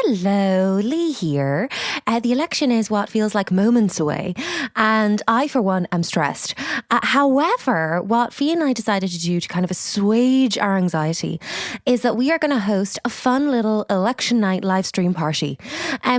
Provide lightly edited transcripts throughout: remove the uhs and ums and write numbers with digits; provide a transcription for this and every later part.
Hello, Leigh here. The election is what feels like moments away, and I, for one, am stressed. However, what Fi and I decided to do to kind of assuage our anxiety is that we are going to host a fun little election night live stream party.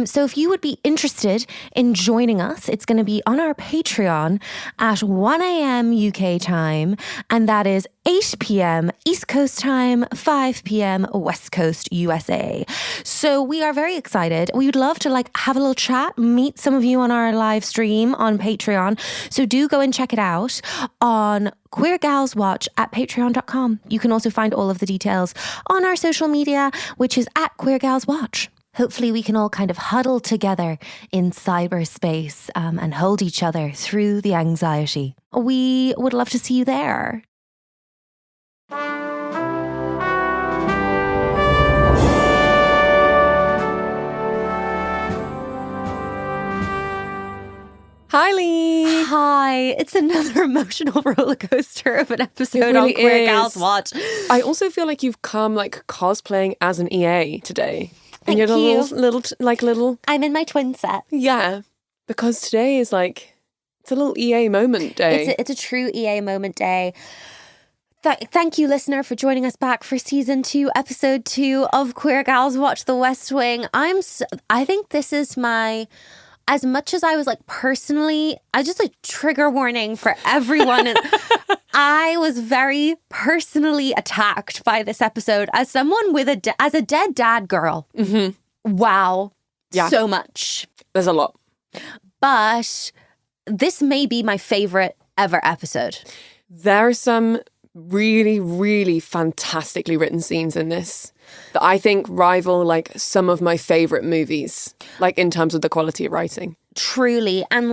So if you would be interested in joining us, it's going to be on our Patreon at 1 a.m. UK time, and that is 8 p.m. East Coast time, 5 p.m. West Coast USA. So we are very excited. We would love to have a little chat, meet some of you on our live stream on Patreon. So do go and check it out on Queer Gals Watch at patreon.com. You can also find all of the details on our social media, which is at Queer Gals Watch. Hopefully we can all kind of huddle together in cyberspace and hold each other through the anxiety. We would love to see you there. Hi, Leigh. Hi. It's another emotional roller coaster of an episode on Queer Gals Watch. I also feel like you've come cosplaying as an EA today. Thank and you're you. little. I'm in my twin set. Yeah, because today is it's a little EA moment day. It's a true EA moment day. Thank you, listener, for joining us back for season 2, episode 2 of Queer Gals Watch The West Wing. I think this is my... As much as I was personally, I just trigger warning for everyone. I was very personally attacked by this episode as someone with as a dead dad girl. Mm-hmm. Wow. Yeah. So much. There's a lot. But this may be my favorite ever episode. There are some really, really fantastically written scenes in this that I think rival some of my favorite movies, in terms of the quality of writing. Truly. And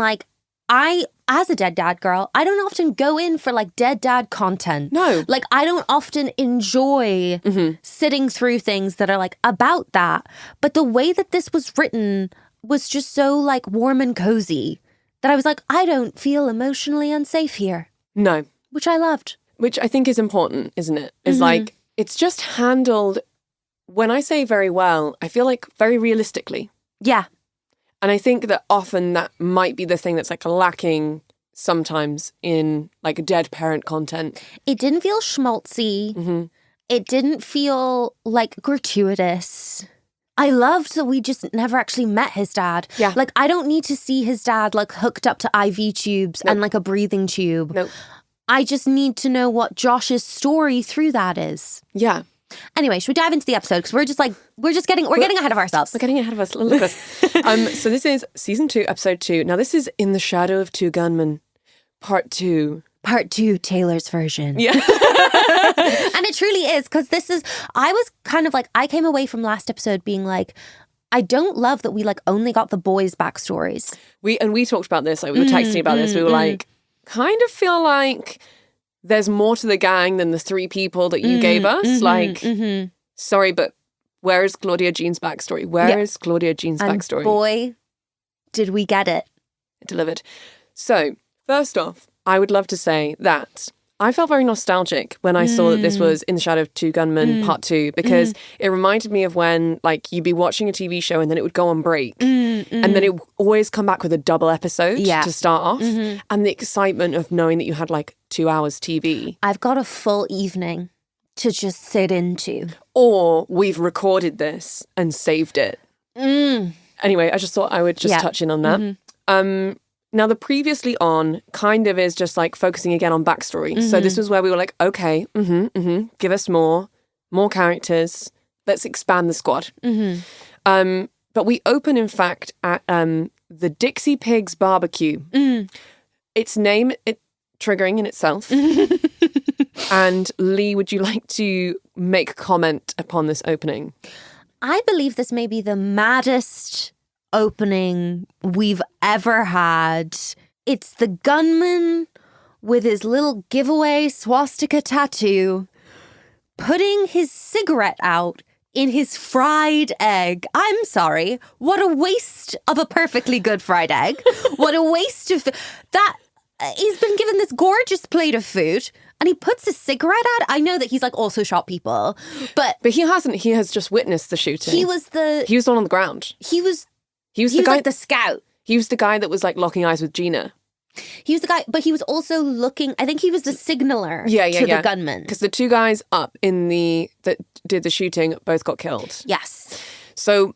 I, as a dead dad girl, I don't often go in for dead dad content. No. I don't often enjoy sitting through things that are about that. But the way that this was written was just so warm and cozy that I was I don't feel emotionally unsafe here. No. Which I loved. Which I think is important, isn't it? Is it's just handled, when I say very well, I feel very realistically. Yeah. And I think that often that might be the thing that's lacking sometimes in dead parent content. It didn't feel schmaltzy. Mm-hmm. It didn't feel gratuitous. I loved that we just never actually met his dad. Yeah. I don't need to see his dad hooked up to IV tubes and a breathing tube. Nope. I just need to know what Josh's story through that is. Yeah. Anyway, should we dive into the episode? Because we're getting ahead of ourselves. We're getting ahead of us. Look at us. So this is season 2, episode 2. Now this is In the Shadow of Two Gunmen, part 2. Part 2, Taylor's version. Yeah. And it truly is, because I was kind of I came away from last episode being I don't love that we only got the boys' backstories. We talked about this, we were texting about this. We were kind of feel there's more to the gang than the 3 people that you gave us. Sorry, but where is Claudia Jean's backstory? Where is Claudia Jean's backstory? Boy, did we get it. It delivered. So, first off, I would love to say that I felt very nostalgic when I saw that this was In the Shadow of Two Gunmen, part 2, because it reminded me of when, you'd be watching a TV show and then it would go on break. And then it would always come back with a double episode to start off. And the excitement of knowing that you had, 2 hours TV. I've got a full evening to just sit into. Or we've recorded this and saved it. Anyway, I just thought I would just touch in on that. Now, the previously on kind of is just focusing again on backstory. So this was where we were okay, give us more characters. Let's expand the squad. But we open, in fact, at the Dixie Pigs barbecue. Its name, triggering in itself. And Leigh, would you like to make comment upon this opening? I believe this may be the maddest opening we've ever had. It's the gunman with his little giveaway swastika tattoo putting his cigarette out in his fried egg. I'm sorry. What a waste of a perfectly good fried egg. What a waste of that. He's been given this gorgeous plate of food And he puts his cigarette out. I know that he's like also shot people, but he hasn't. He has just witnessed the shooting. He was the one on the ground. He was the guy, like the scout. He was the guy that was like locking eyes with Gina. He was the guy, but he was also looking. I think he was the signaler. To the gunman, because the two guys up that did the shooting both got killed. Yes. So,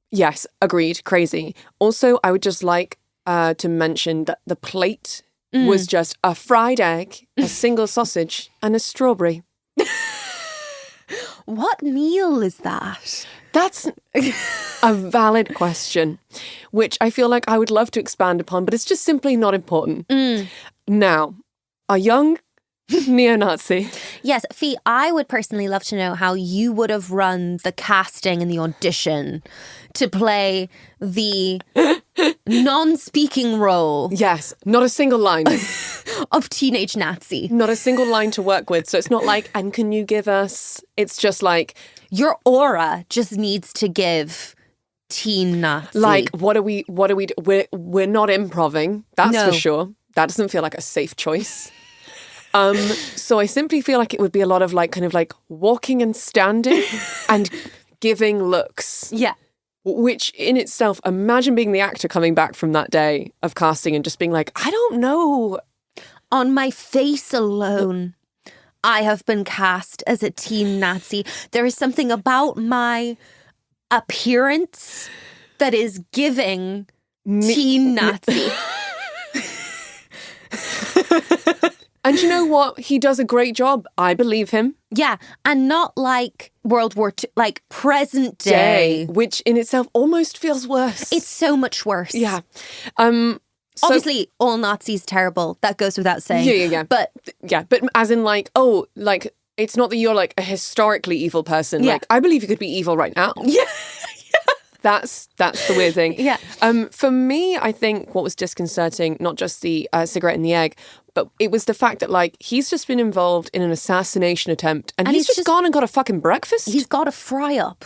yes, agreed. Crazy. Also, I would just like to mention that the plate was just a fried egg, a single sausage, and a strawberry. What meal is that? That's a valid question, which I feel like I would love to expand upon, but it's just simply not important. Now, a young neo-Nazi. Yes, Fi, I would personally love to know how you would have run the casting and the audition to play the non-speaking role. Yes, not a single line. Of teenage Nazi. Not a single line to work with. So it's not like, and can you give us... It's just like... Your aura just needs to give teen Nazi. Like, what are we... We're not improving. That's for sure. That doesn't feel like a safe choice. So I simply feel like it would be a lot of like, kind of like walking and standing and giving looks. Yeah. Which in itself, imagine being the actor coming back from that day of casting and just being like, I don't know. On my face alone, I have been cast as a teen Nazi. There is something about my appearance that is giving teen Nazi. And you know what? He does a great job. I believe him. Yeah, and not like World War II, like present day. Which in itself almost feels worse. It's so much worse. Yeah. Obviously, all Nazis terrible. That goes without saying. Yeah. But as in like, oh, like, it's not that you're like a historically evil person. Yeah. Like, I believe you could be evil right now. Yeah. That's the weird thing. Yeah. For me, I think what was disconcerting, not just the cigarette and the egg, but it was the fact that like he's just been involved in an assassination attempt, and he's just gone and got a fucking breakfast. He's got a fry up.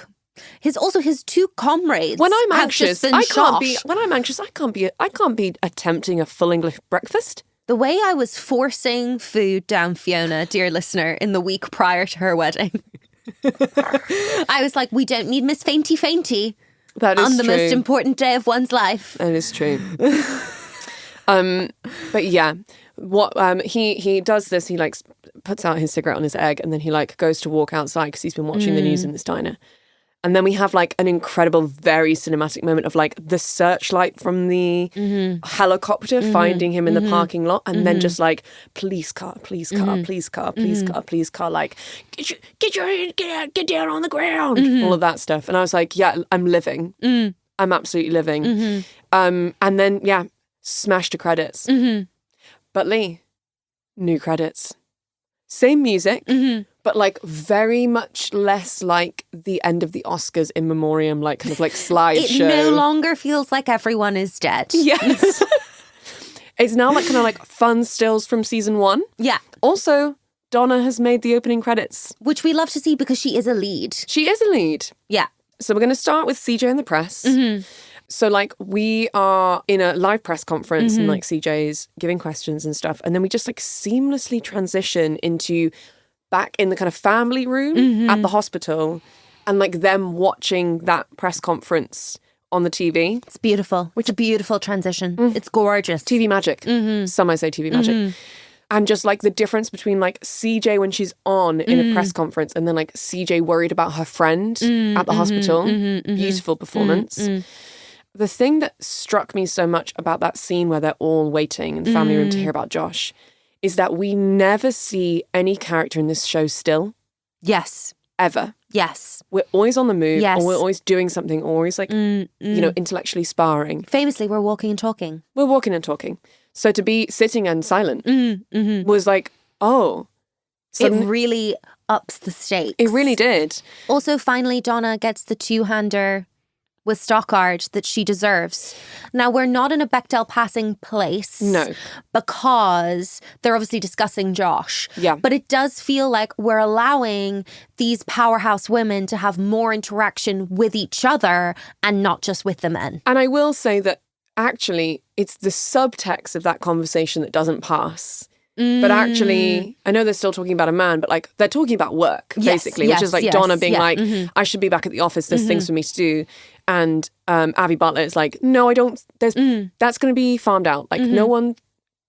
His two comrades. When I'm anxious, I can't be attempting a full English breakfast. The way I was forcing food down Fiona, dear listener, in the week prior to her wedding, I was like, we don't need Miss Fainty Fainty. That is on the true. Most important day of one's life. That is true. But yeah, what he does this. He like puts out his cigarette on his egg, and then he like goes to walk outside because he's been watching the news in this diner. And then we have like an incredible, very cinematic moment of like the searchlight from the helicopter finding him in the parking lot, and then just like police car, police car, police car, police car, police car, like get down on the ground, all of that stuff. And I was like, yeah, I'm living. I'm absolutely living. And then smash to credits. But Leigh, new credits, same music. But like very much less like the end of the Oscars in memoriam, like kind of like slideshow. It no longer feels like everyone is dead. Yes. It's now like kind of like fun stills from season 1. Yeah. Also, Donna has made the opening credits. Which we love to see because she is a lead. She is a lead. Yeah. So we're going to start with CJ and the press. So like we are in a live press conference and like CJ's giving questions and stuff. And then we just like seamlessly transition into back in the kind of family room at the hospital and like them watching that press conference on the TV. It's beautiful. It's a beautiful transition. It's gorgeous. TV magic. Some might say TV magic. And just like the difference between like CJ when she's on in a press conference and then like CJ worried about her friend at the hospital. Beautiful performance. The thing that struck me so much about that scene where they're all waiting in the family room to hear about Josh is that we never see any character in this show still. Yes. Ever. Yes. We're always on the move, yes. or we're always doing something, or always like, you know, intellectually sparring. Famously, we're walking and talking. We're walking and talking. So to be sitting and silent was like, oh. It really ups the stakes. It really did. Also, finally, Donna gets the two-hander with Stockard that she deserves. Now, we're not in a Bechdel passing place. No. Because they're obviously discussing Josh. Yeah. But it does feel like we're allowing these powerhouse women to have more interaction with each other and not just with the men. And I will say that actually it's the subtext of that conversation that doesn't pass. But actually, I know they're still talking about a man, but like they're talking about work, basically, which is like Donna being like, I should be back at the office. There's things for me to do. And Abby Butler is like, no, I don't. That's going to be farmed out. Like no one,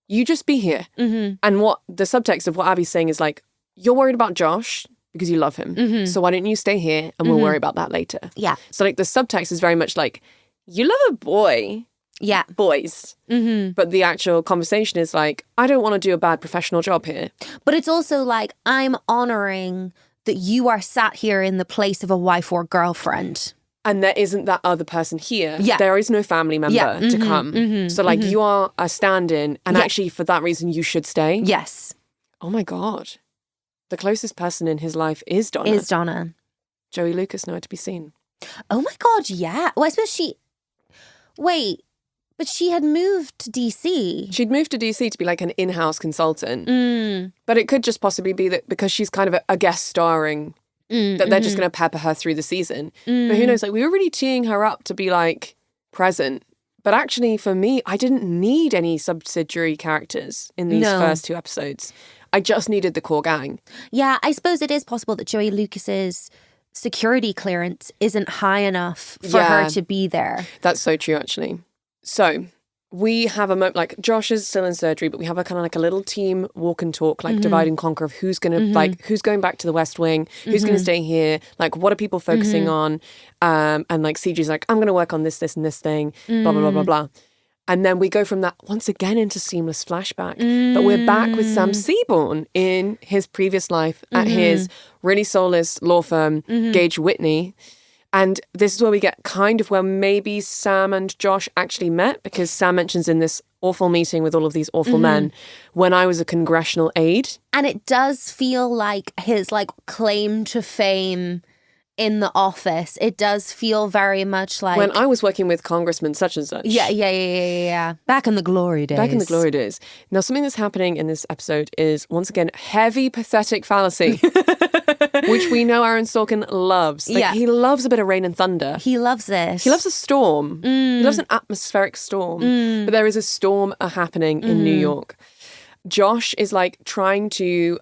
you just be here. And what the subtext of what Abby's saying is like, you're worried about Josh because you love him. So why don't you stay here and we'll worry about that later. Yeah. So like the subtext is very much like, you love a boy. Yeah. Boys. But the actual conversation is like, I don't want to do a bad professional job here. But it's also like, I'm honouring that you are sat here in the place of a wife or girlfriend. And there isn't that other person here. Yeah. There is no family member to come. So like you are a stand-in and actually for that reason you should stay. Yes. Oh my God. The closest person in his life is Donna. Joey Lucas nowhere to be seen. Oh my God, yeah. Well, I suppose Wait, but she had moved to DC. She'd moved to DC to be like an in-house consultant. But it could just possibly be that because she's kind of a guest starring, that they're just going to pepper her through the season. But who knows, like we were really teeing her up to be like present. But actually for me, I didn't need any subsidiary characters in these first 2 episodes. I just needed the core gang. Yeah, I suppose it is possible that Joey Lucas's security clearance isn't high enough for her to be there. That's so true, actually. So we have a moment, like Josh is still in surgery, but we have a kind of like a little team walk and talk, like divide and conquer of who's going to like, who's going back to the West Wing, who's going to stay here, like what are people focusing on? And like CJ's like, I'm going to work on this, and this thing, blah, blah, blah, blah, blah. And then we go from that once again into seamless flashback. But we're back with Sam Seaborn in his previous life at his really soulless law firm, Gage Whitney. And this is where we get kind of where maybe Sam and Josh actually met, because Sam mentions in this awful meeting with all of these awful men, when I was a congressional aide. And it does feel like his like claim to fame in the office. It does feel very much like when I was working with Congressman such and such. Yeah. Back in the glory days. Now, something that's happening in this episode is, once again, heavy pathetic fallacy, which we know Aaron Sorkin loves. Like, he loves a bit of rain and thunder. He loves it. He loves a storm. He loves an atmospheric storm. But there is a storm happening in New York. Josh is like trying to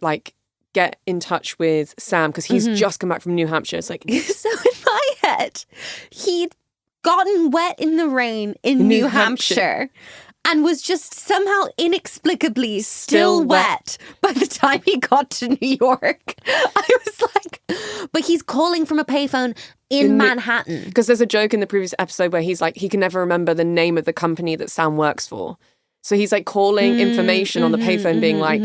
like get in touch with Sam because he's just come back from New Hampshire. It's like, so in my head, he'd gotten wet in the rain in New Hampshire and was just somehow inexplicably still wet by the time he got to New York. I was like, but he's calling from a payphone in Manhattan. Because there's a joke in the previous episode where he's like, he can never remember the name of the company that Sam works for. So he's like calling information on the payphone being like,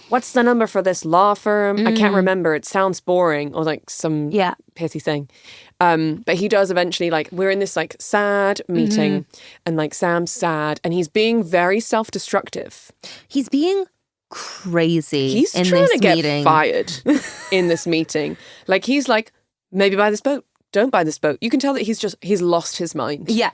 what's the number for this law firm? I can't remember. It sounds boring, or like some pithy thing. But he does eventually, like, we're in this like sad meeting and like Sam's sad and he's being very self-destructive. He's being crazy. He's in trying this to get meeting. fired in this meeting. Like he's like, maybe buy this boat. Don't buy this boat. You can tell that he's lost his mind. Yeah.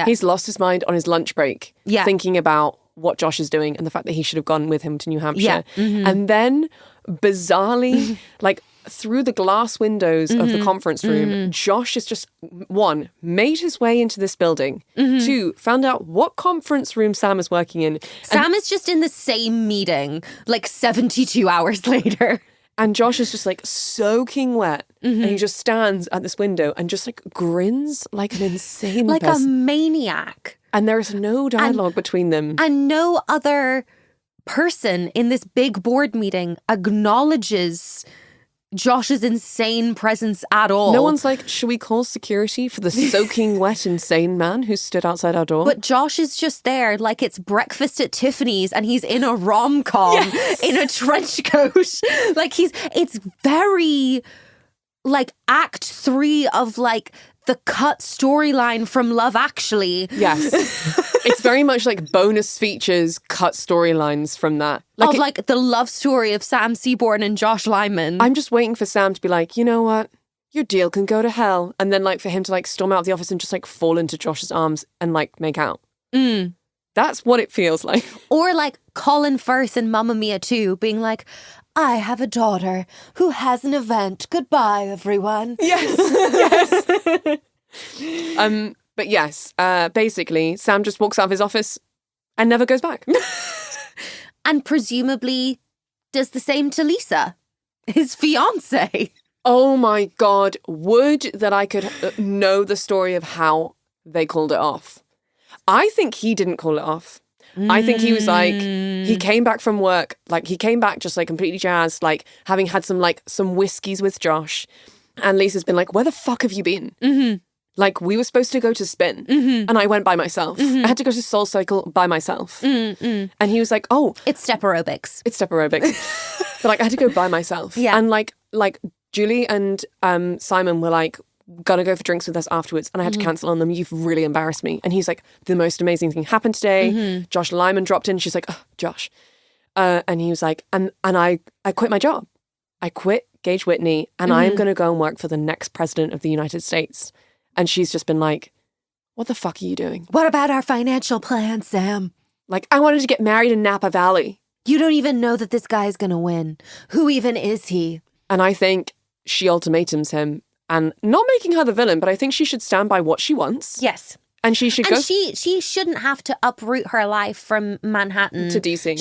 He's lost his mind on his lunch break, thinking about what Josh is doing and the fact that he should have gone with him to New Hampshire. And then, bizarrely, like through the glass windows of the conference room, Josh has just, 1, made his way into this building, 2, found out what conference room Sam is working in. Sam is just in the same meeting, like 72 hours later. And Josh is just like soaking wet. And he just stands at this window and just like grins like an insane like person. a maniac. And there is no dialogue between them. And no other person in this big board meeting acknowledges Josh's insane presence at all. No one's like, should we call security for the soaking wet insane man who stood outside our door? But Josh is just there like it's breakfast at Tiffany's and he's in a rom-com in a trench coat. Like it's very like Act 3 of like the cut storyline from Love Actually. Yes. It's very much like bonus features, cut storylines from that. Like the love story of Sam Seaborn and Josh Lyman. I'm just waiting for Sam to be like, you know what? Your deal can go to hell. And then like for him to like storm out of the office and just like fall into Josh's arms and like make out. That's what it feels like. Or like Colin Firth in Mamma Mia 2 being like, I have a daughter who has an event. Goodbye, everyone. Yes. But yes, basically, Sam just walks out of his office and never goes back. And presumably does the same to Lisa, his fiance. Oh my God. Would that I could know the story of how they called it off. I think he didn't call it off. I think he was like, he came back from work, like he came back just like completely jazzed, like having had some whiskeys with Josh. And Lisa's been like, where the fuck have you been? Mm-hmm. Like, we were supposed to go to Spin and I went by myself. I had to go to Soul Cycle by myself. And he was like, oh. It's step aerobics. But like, I had to go by myself. Yeah. And like Julie and Simon were like, gonna go for drinks with us afterwards. And I had to cancel on them. You've really embarrassed me. And he's like, the most amazing thing happened today. Josh Lyman dropped in. She's like, oh, Josh. And he was like, and I quit my job. I quit Gage Whitney and I am going to go and work for the next president of the United States. And she's just been like, what the fuck are you doing? What about our financial plan, Sam? Like, I wanted to get married in Napa Valley. You don't even know that this guy's going to win. Who even is he? And I think she ultimatums him and not making her the villain, but I think she should stand by what she wants. Yes. And she should and she shouldn't have to uproot her life from Manhattan to DC.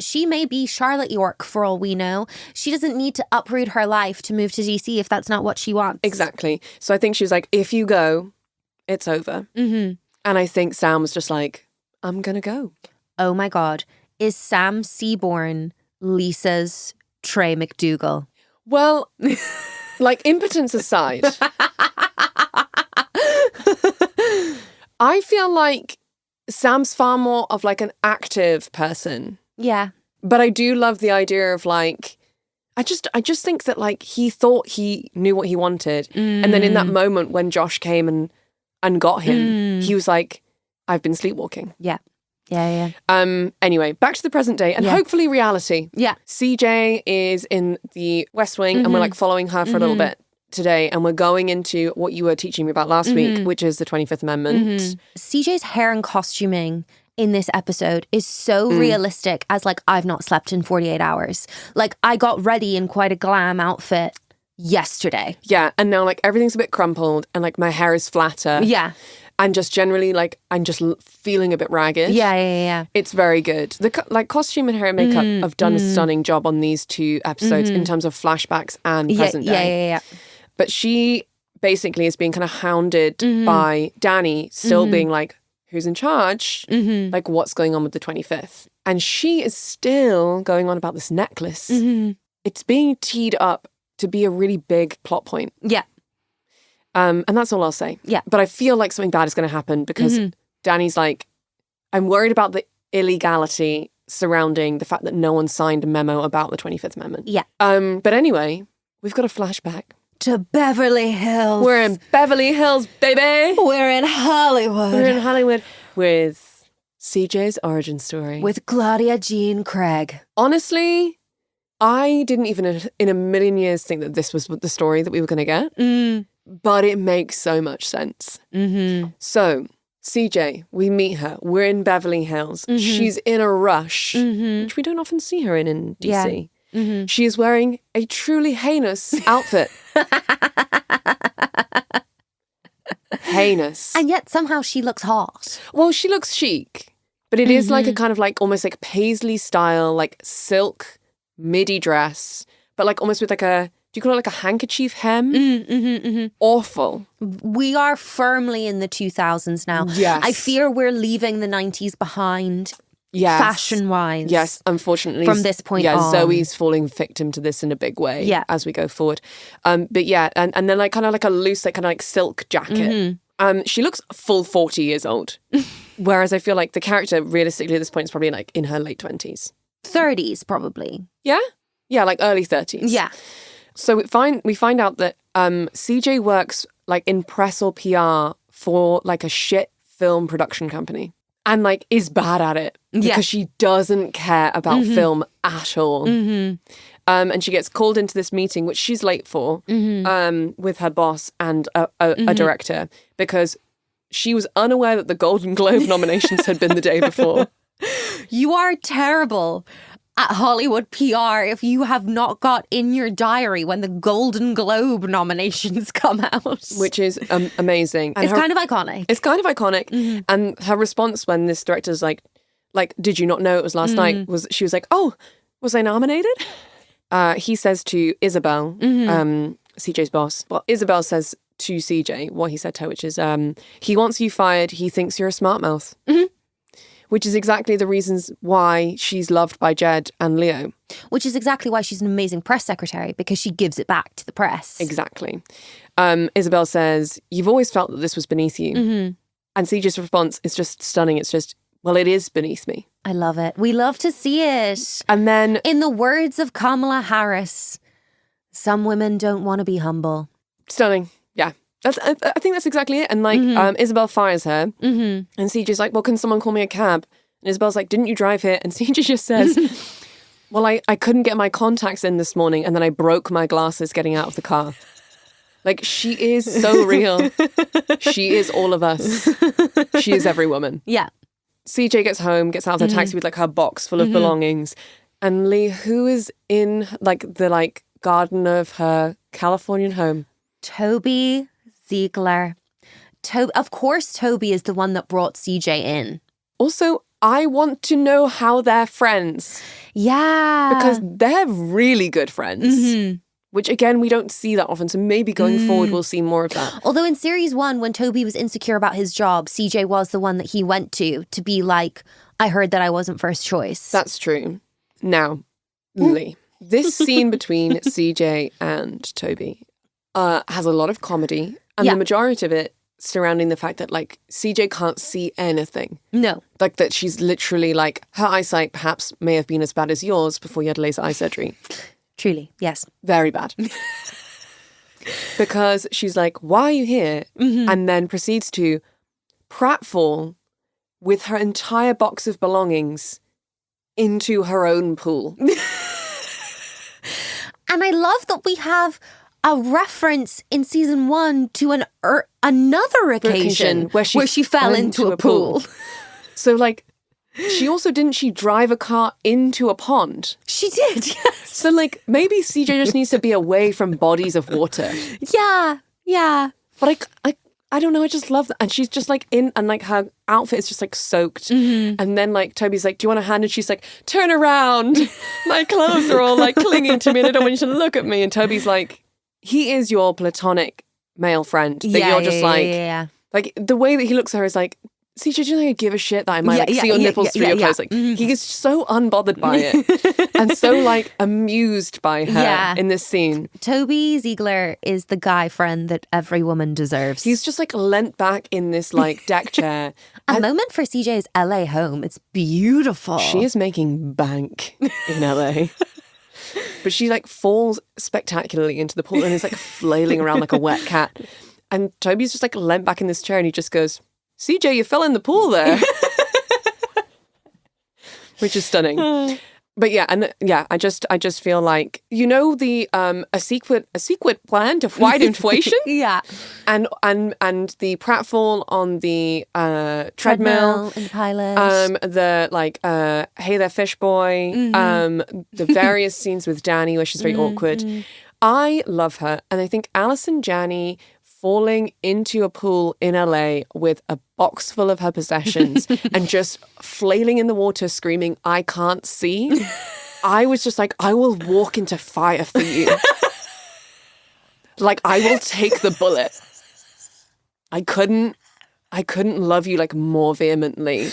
She may be Charlotte York for all we know. She doesn't need to uproot her life to move to DC if that's not what she wants. Exactly. So I think she was like, if you go, it's over. Mm-hmm. And I think Sam was just like, I'm gonna go. Oh my God. Is Sam Seaborn Lisa's Trey McDougal? Well, like, impotence aside, I feel like Sam's far more of like an active person. Yeah. But I do love the idea of like, I just think that like he thought he knew what he wanted. And then in that moment when Josh came and got him, he was like, I've been sleepwalking. Yeah. Yeah. Anyway, back to the present day and hopefully reality. Yeah. CJ is in the West Wing and we're like following her for a little bit today, and we're going into what you were teaching me about last week, which is the 25th Amendment. CJ's hair and costuming in this episode is so realistic as like, I've not slept in 48 hours. Like, I got ready in quite a glam outfit yesterday. Yeah, and now like everything's a bit crumpled and like my hair is flatter. Yeah. And just generally like I'm just feeling a bit ragged. Yeah. It's very good. The costume and hair and makeup have done a stunning job on these two episodes in terms of flashbacks and present day. Yeah. But she basically is being kind of hounded by Danny, still being like, who's in charge? Like, what's going on with the 25th? And she is still going on about this necklace. It's being teed up to be a really big plot point. Yeah. And that's all I'll say. Yeah. But I feel like something bad is going to happen because Danny's like, I'm worried about the illegality surrounding the fact that no one signed a memo about the 25th Amendment. Yeah. But anyway, we've got a flashback. To Beverly Hills. We're in Beverly Hills, baby. We're in Hollywood. We're in Hollywood with CJ's origin story. With Claudia Jean Cregg. Honestly, I didn't even in a million years think that this was the story that we were going to get. But it makes so much sense. So, CJ, we meet her. We're in Beverly Hills. She's in a rush, which we don't often see her in DC. She is wearing a truly heinous outfit. Heinous. And yet somehow she looks hot. Well, she looks chic, but it is like a kind of like almost like paisley style, like silk midi dress, but like almost with like a, do you call it like a handkerchief hem? Awful. We are firmly in the 2000s now. Yes. I fear we're leaving the 90s behind. Yes. Fashion-wise. Yes, unfortunately. From this point on. Yeah, Zoe's falling victim to this in a big way as we go forward. But yeah, and then like kind of like a loose, like kind of like silk jacket. She looks full 40 years old. Whereas I feel like the character, realistically, at this point is probably like in her late 20s. 30s, probably. Yeah? Yeah, like early 30s. Yeah. So we find out that CJ works like in press or PR for like a shit film production company. And like is bad at it because she doesn't care about film at all. And she gets called into this meeting, which she's late for, with her boss and a director, because she was unaware that the Golden Globe nominations had been the day before. You are terrible at Hollywood PR if you have not got in your diary when the Golden Globe nominations come out. Which is amazing. And it's kind of iconic. It's kind of iconic. And her response when this director's like, like, did you not know it was last night? She was like, oh, was I nominated? He says to Isabel, CJ's boss. Well, Isabel says to CJ what he said to her, which is, he wants you fired. He thinks you're a smart mouth. Which is exactly the reasons why she's loved by Jed and Leo. Which is exactly why she's an amazing press secretary, because she gives it back to the press. Exactly. Isabel says, you've always felt that this was beneath you. And CJ's response is just stunning. It's just, well, it is beneath me. I love it. We love to see it. And then, in the words of Kamala Harris, some women don't want to be humble. Stunning. Yeah. I think that's exactly it. And like, Isabel fires her, and CJ's like, well, can someone call me a cab? And Isabel's like, didn't you drive here? And CJ just says, well, I couldn't get my contacts in this morning, and then I broke my glasses getting out of the car. Like, she is so real. She is all of us. She is every woman. Yeah. CJ gets home, gets out of the taxi with like her box full of belongings. And Leigh, who is in like the garden of her Californian home? Toby Ziegler. Of course, Toby is the one that brought CJ in. Also, I want to know how they're friends. Yeah. Because they're really good friends. Which, again, we don't see that often. So maybe going forward, we'll see more of that. Although in series 1, when Toby was insecure about his job, CJ was the one that he went to be like, I heard that I wasn't first choice. That's true. Now, Leigh, this scene between CJ and Toby has a lot of comedy. And the majority of it surrounding the fact that, like, CJ can't see anything. No. Like, that she's literally, like, her eyesight perhaps may have been as bad as yours before you had laser eye surgery. Truly, yes. Very bad. Because she's like, why are you here? And then proceeds to pratfall with her entire box of belongings into her own pool. And I love that we have a reference in season 1 to another occasion where she fell into a pool. So, like, didn't she drive a car into a pond? She did, yes. So, like, maybe CJ just needs to be away from bodies of water. Yeah. But I don't know, I just love that. And she's just, like, and, like, her outfit is just, like, soaked. And then, like, Toby's like, do you want a hand? And she's like, turn around. My clothes are all, like, clinging to me and I don't want you to look at me. And Toby's like, he is your platonic male friend. That you're just like, the way that he looks at her is like, CJ, do you think I give a shit that I might see your nipples through your clothes? Like, he is so unbothered by it and so, like, amused by her in this scene. Toby Ziegler is the guy friend that every woman deserves. He's just, like, leant back in this, like, deck chair. A moment for CJ's LA home. It's beautiful. She is making bank in LA. But she, like, falls spectacularly into the pool and is, like, flailing around like a wet cat. And Toby's just, like, leant back in this chair and he just goes, CJ, you fell in the pool there. Which is stunning. But yeah, I just feel like, you know, the a sequel plan to fight inflation? Yeah. And the pratfall on the treadmill in the pilot. The like hey there fish boy, the various scenes with Danny where she's very awkward. I love her, and I think Alison Janney falling into a pool in LA with a box full of her possessions and just flailing in the water screaming, I can't see. I was just like, I will walk into fire for you. Like, I will take the bullet. I couldn't love you like more vehemently.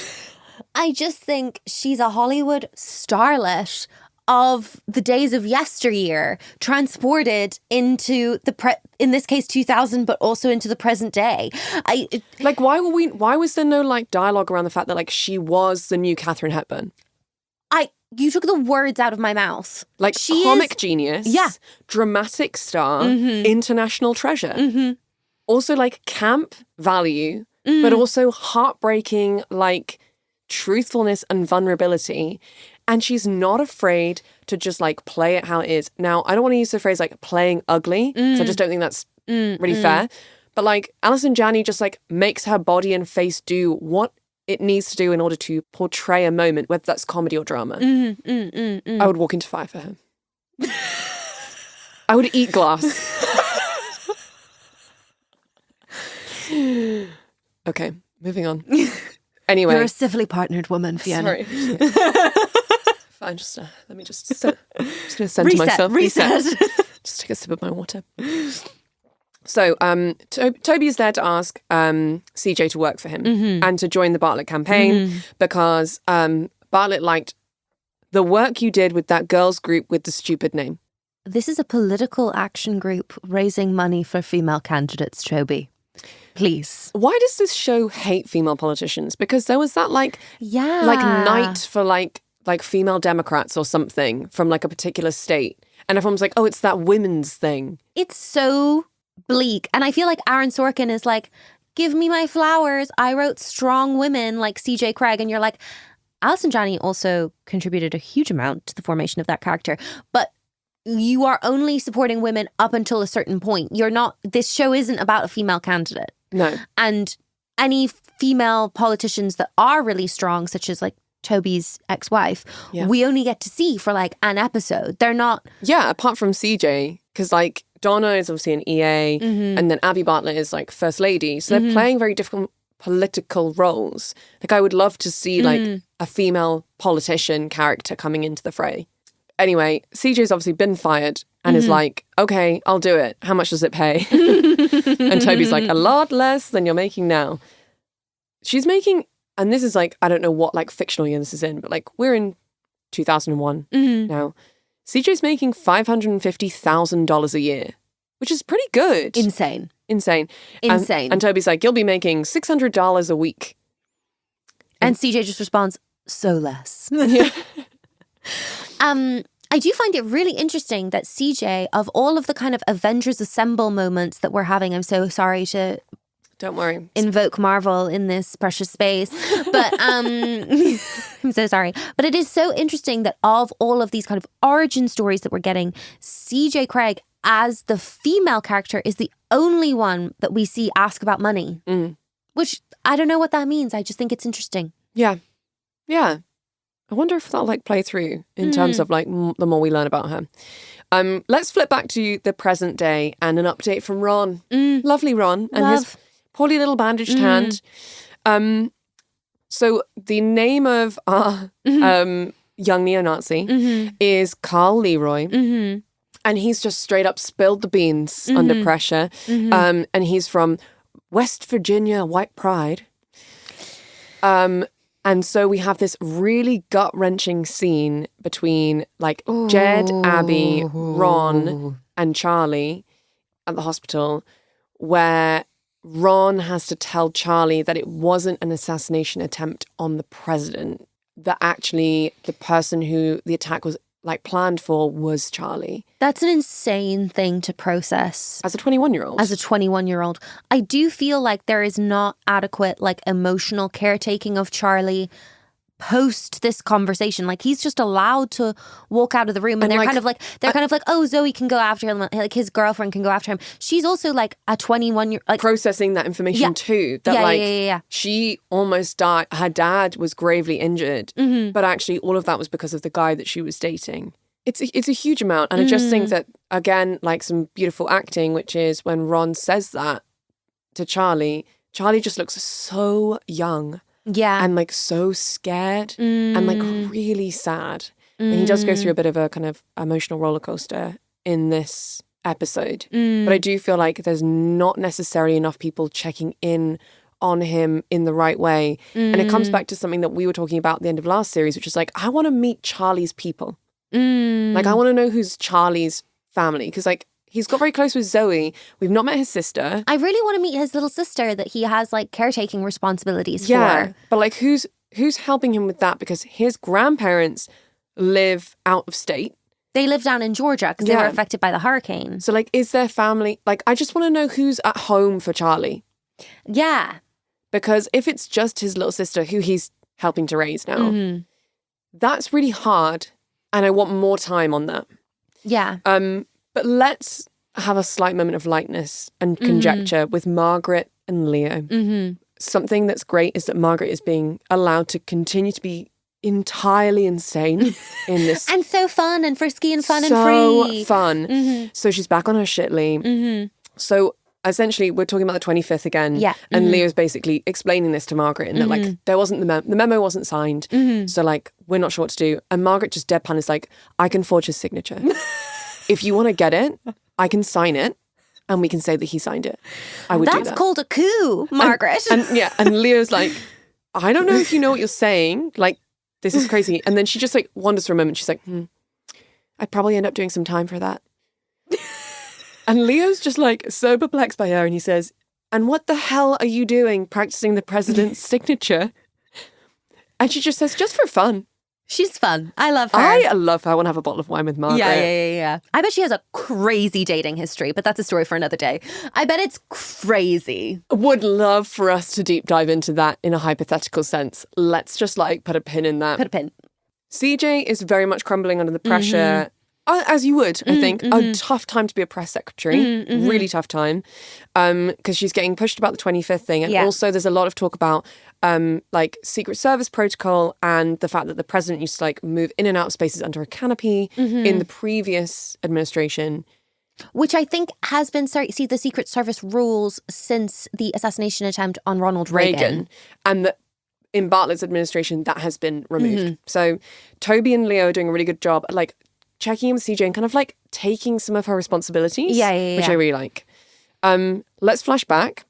I just think she's a Hollywood starlet of the days of yesteryear, transported into in this case 2000, but also into the present day. Why was there no like dialogue around the fact that like she was the new Katharine Hepburn? You took the words out of my mouth. Like, she comic genius, dramatic star, international treasure. Also like camp value, but also heartbreaking like truthfulness and vulnerability. And she's not afraid to just like play it how it is. Now, I don't want to use the phrase like playing ugly, because I just don't think that's really fair. But like Alison Janney just like makes her body and face do what it needs to do in order to portray a moment, whether that's comedy or drama. I would walk into fire for her. I would eat glass. Okay, moving on. Anyway. You're a civilly partnered woman, Fiona. Sorry. Fine, let me just I'm just going to center myself. Reset. Just take a sip of my water. So Toby is there to ask CJ to work for him and to join the Bartlett campaign because Bartlett liked the work you did with that girls group with the stupid name. This is a political action group raising money for female candidates, Toby. Please. Why does this show hate female politicians? Because there was that night for like female Democrats or something from like a particular state. And everyone was like, oh, it's that women's thing. It's so bleak. And I feel like Aaron Sorkin is like, give me my flowers. I wrote strong women like CJ Cregg. And you're like, Alison Janney also contributed a huge amount to the formation of that character. But you are only supporting women up until a certain point. This show isn't about a female candidate. No. And any female politicians that are really strong, such as like Toby's ex-wife, we only get to see for like an episode. They're not... Yeah, apart from CJ, because like Donna is obviously an EA and then Abby Bartlett is like First Lady. So they're playing very different political roles. Like I would love to see like a female politician character coming into the fray. Anyway, CJ's obviously been fired and is like, okay, I'll do it. How much does it pay? And Toby's like, a lot less than you're making now. She's making, and this is like, I don't know what like fictional year this is in, but like we're in 2001 now. CJ's making $550,000 a year, which is pretty good. Insane. And Toby's like, you'll be making $600 a week. And CJ just responds, so less. Yeah. I do find it really interesting that CJ, of all of the kind of Avengers Assemble moments that we're having, I'm so sorry to... Don't worry. Invoke Marvel in this precious space. But I'm so sorry. But it is so interesting that of all of these kind of origin stories that we're getting, CJ Cregg as the female character is the only one that we see ask about money. Which I don't know what that means. I just think it's interesting. Yeah. Yeah. I wonder if that'll like play through in terms of like the more we learn about her. Let's flip back to the present day and an update from Ron. Lovely Ron and his poorly little bandaged hand. So the name of our young neo-Nazi is Carl Leroy. And he's just straight up spilled the beans under pressure. And he's from West Virginia, white pride. And so we have this really gut-wrenching scene between like Jed, Abby, Ron, and Charlie at the hospital where Ron has to tell Charlie that it wasn't an assassination attempt on the president, that actually the person who the attack was like planned for was Charlie. That's an insane thing to process. As a 21-year-old. As a 21-year-old. I do feel like there is not adequate like emotional caretaking of Charlie post this conversation. Like he's just allowed to walk out of the room and they're kind of like, oh, Zoe can go after him. Like his girlfriend can go after him. She's also like a 21-year like processing that information too. That she almost died. Her dad was gravely injured, but actually all of that was because of the guy that she was dating. It's a huge amount. And I just think that, again, like some beautiful acting, which is when Ron says that to Charlie, Charlie just looks so young. Yeah. And like so scared and like really sad. And he does go through a bit of a kind of emotional roller coaster in this episode. But I do feel like there's not necessarily enough people checking in on him in the right way. And it comes back to something that we were talking about at the end of last series, which is like, I want to meet Charlie's people. Like, I want to know who's Charlie's family. Because like, he's got very close with Zoe. We've not met his sister. I really want to meet his little sister that he has like caretaking responsibilities for. But like who's helping him with that? Because his grandparents live out of state. They live down in Georgia because they were affected by the hurricane. So like, is their family... Like, I just want to know who's at home for Charlie. Yeah. Because if it's just his little sister who he's helping to raise now, that's really hard. And I want more time on that. Yeah. But let's have a slight moment of lightness and conjecture with Margaret and Leo. Something that's great is that Margaret is being allowed to continue to be entirely insane in this. And so fun and frisky and fun and free. So fun. So she's back on her shit leave. So essentially, we're talking about the 25th again. Yeah. And Leo's basically explaining this to Margaret and that, like, there wasn't the memo wasn't signed. So, like, we're not sure what to do. And Margaret just deadpan is like, I can forge his signature. If you want to get it, I can sign it and we can say that he signed it. I would do that. That's called a coup, Margaret. And Leo's like, I don't know if you know what you're saying. Like, this is crazy. And then she just, like, wanders for a moment. She's like, I'd probably end up doing some time for that. And Leo's just like so perplexed by her and he says, and what the hell are you doing practicing the president's signature? And she just says, just for fun. She's fun. I love her. I love her. I want to have a bottle of wine with Margaret. Yeah. I bet she has a crazy dating history, but that's a story for another day. I bet it's crazy. Would love for us to deep dive into that in a hypothetical sense. Let's just like put a pin in that. Put a pin. CJ is very much crumbling under the pressure. As you would, I think. A tough time to be a press secretary. Really tough time. Because she's getting pushed about the 25th thing. And also there's a lot of talk about like Secret Service protocol and the fact that the president used to like move in and out of spaces under a canopy in the previous administration. Which I think has been, the Secret Service rules since the assassination attempt on Ronald Reagan. And that in Bartlett's administration, that has been removed. So Toby and Leo are doing a really good job at like checking in with CJ and kind of like taking some of her responsibilities, which I really like. Let's flash back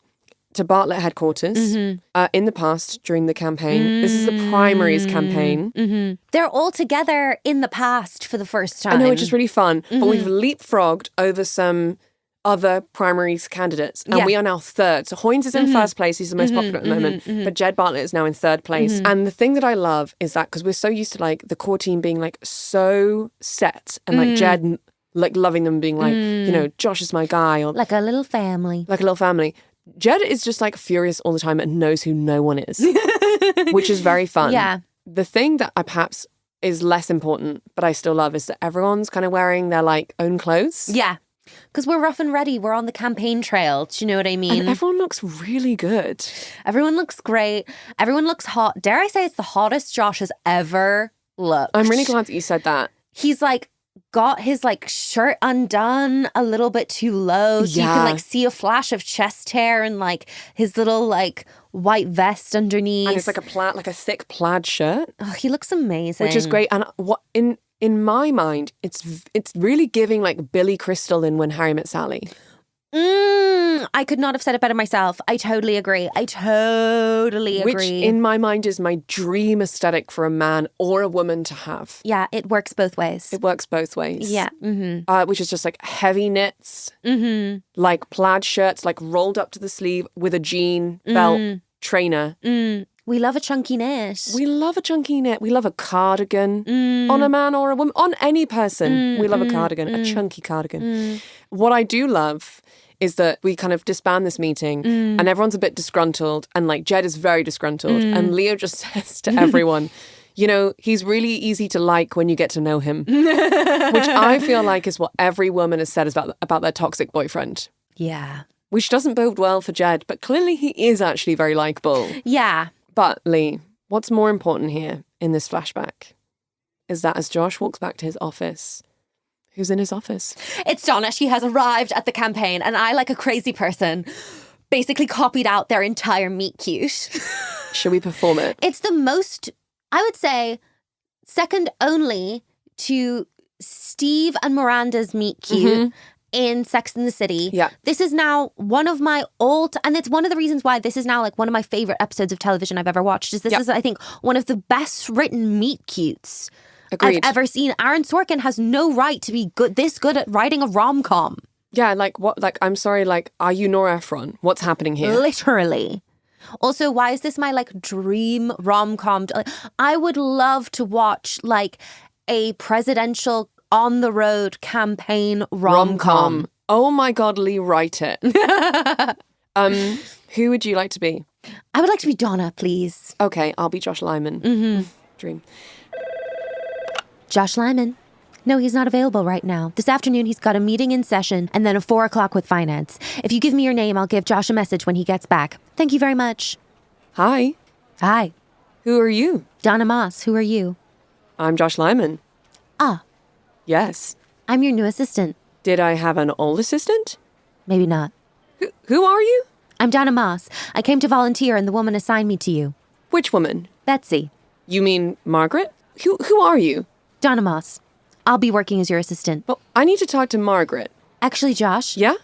to Bartlett headquarters in the past during the campaign. This is the primaries campaign. They're all together in the past for the first time. I know, which is really fun. But we've leapfrogged over some other primaries candidates and we are now third. So Hoynes is in first place. He's the most popular at the moment. But Jed Bartlett is now in third place. And the thing that I love is that because we're so used to like the core team being like so set and like Jed like loving them being like, you know, Josh is my guy. Or like a little family. Like a little family. Jed is just like furious all the time and knows who no one is, which is very fun. Yeah. The thing that I perhaps is less important, but I still love is that everyone's kind of wearing their like own clothes. Yeah. Because we're rough and ready. We're on the campaign trail. Do you know what I mean? And everyone looks really good. Everyone looks great. Everyone looks hot. Dare I say it's the hottest Josh has ever looked. I'm really glad that you said that. He's like got his like shirt undone a little bit too low. So you can like see a flash of chest hair and like his little like white vest underneath. And it's like a thick plaid shirt. Oh, he looks amazing. Which is great. And what in my mind, it's really giving like Billy Crystal in When Harry Met Sally. I could not have said it better myself. I totally agree. Which in my mind is my dream aesthetic for a man or a woman to have. Yeah, it works both ways. Yeah. Which is just like heavy knits, like plaid shirts, like rolled up to the sleeve with a jean belt, trainer. We love a chunky knit. We love a cardigan on a man or a woman, on any person. We love a cardigan, a chunky cardigan. What I do love is that we kind of disband this meeting and everyone's a bit disgruntled and like Jed is very disgruntled and Leo just says to everyone, you know, he's really easy to like when you get to know him, which I feel like is what every woman has said about their toxic boyfriend. Yeah. Which doesn't bode well for Jed, but clearly he is actually very likable. Yeah. But Leigh, what's more important here in this flashback is that as Josh walks back to his office, who's in his office? It's Donna. She has arrived at the campaign and I, like a crazy person, basically copied out their entire meet cute. Should we perform it? It's the most, I would say, second only to Steve and Miranda's meet cute in Sex and the City. Yeah. This is now one of my and it's one of the reasons why this is now like one of my favorite episodes of television I've ever watched. This is, I think, one of the best written meet cutes I've ever seen. Aaron Sorkin has no right to be this good at writing a rom-com. Yeah, like what? Like, I'm sorry, like, are you Nora Ephron? What's happening here? Literally. Also, why is this my like dream rom-com? I would love to watch like a presidential on the road campaign rom-com. Oh my God, Leigh, write it. Who would you like to be? I would like to be Donna, please. Okay, I'll be Josh Lyman. Dream. Josh Lyman. No, he's not available right now. This afternoon, he's got a meeting in session and then a 4 o'clock with finance. If you give me your name, I'll give Josh a message when he gets back. Thank you very much. Hi. Hi. Who are you? Donna Moss. Who are you? I'm Josh Lyman. Ah. Yes. I'm your new assistant. Did I have an old assistant? Maybe not. Who are you? I'm Donna Moss. I came to volunteer and the woman assigned me to you. Which woman? Betsy. You mean Margaret? Who are you? Donna Moss. I'll be working as your assistant. Well, I need to talk to Margaret. Actually, Josh. Yeah?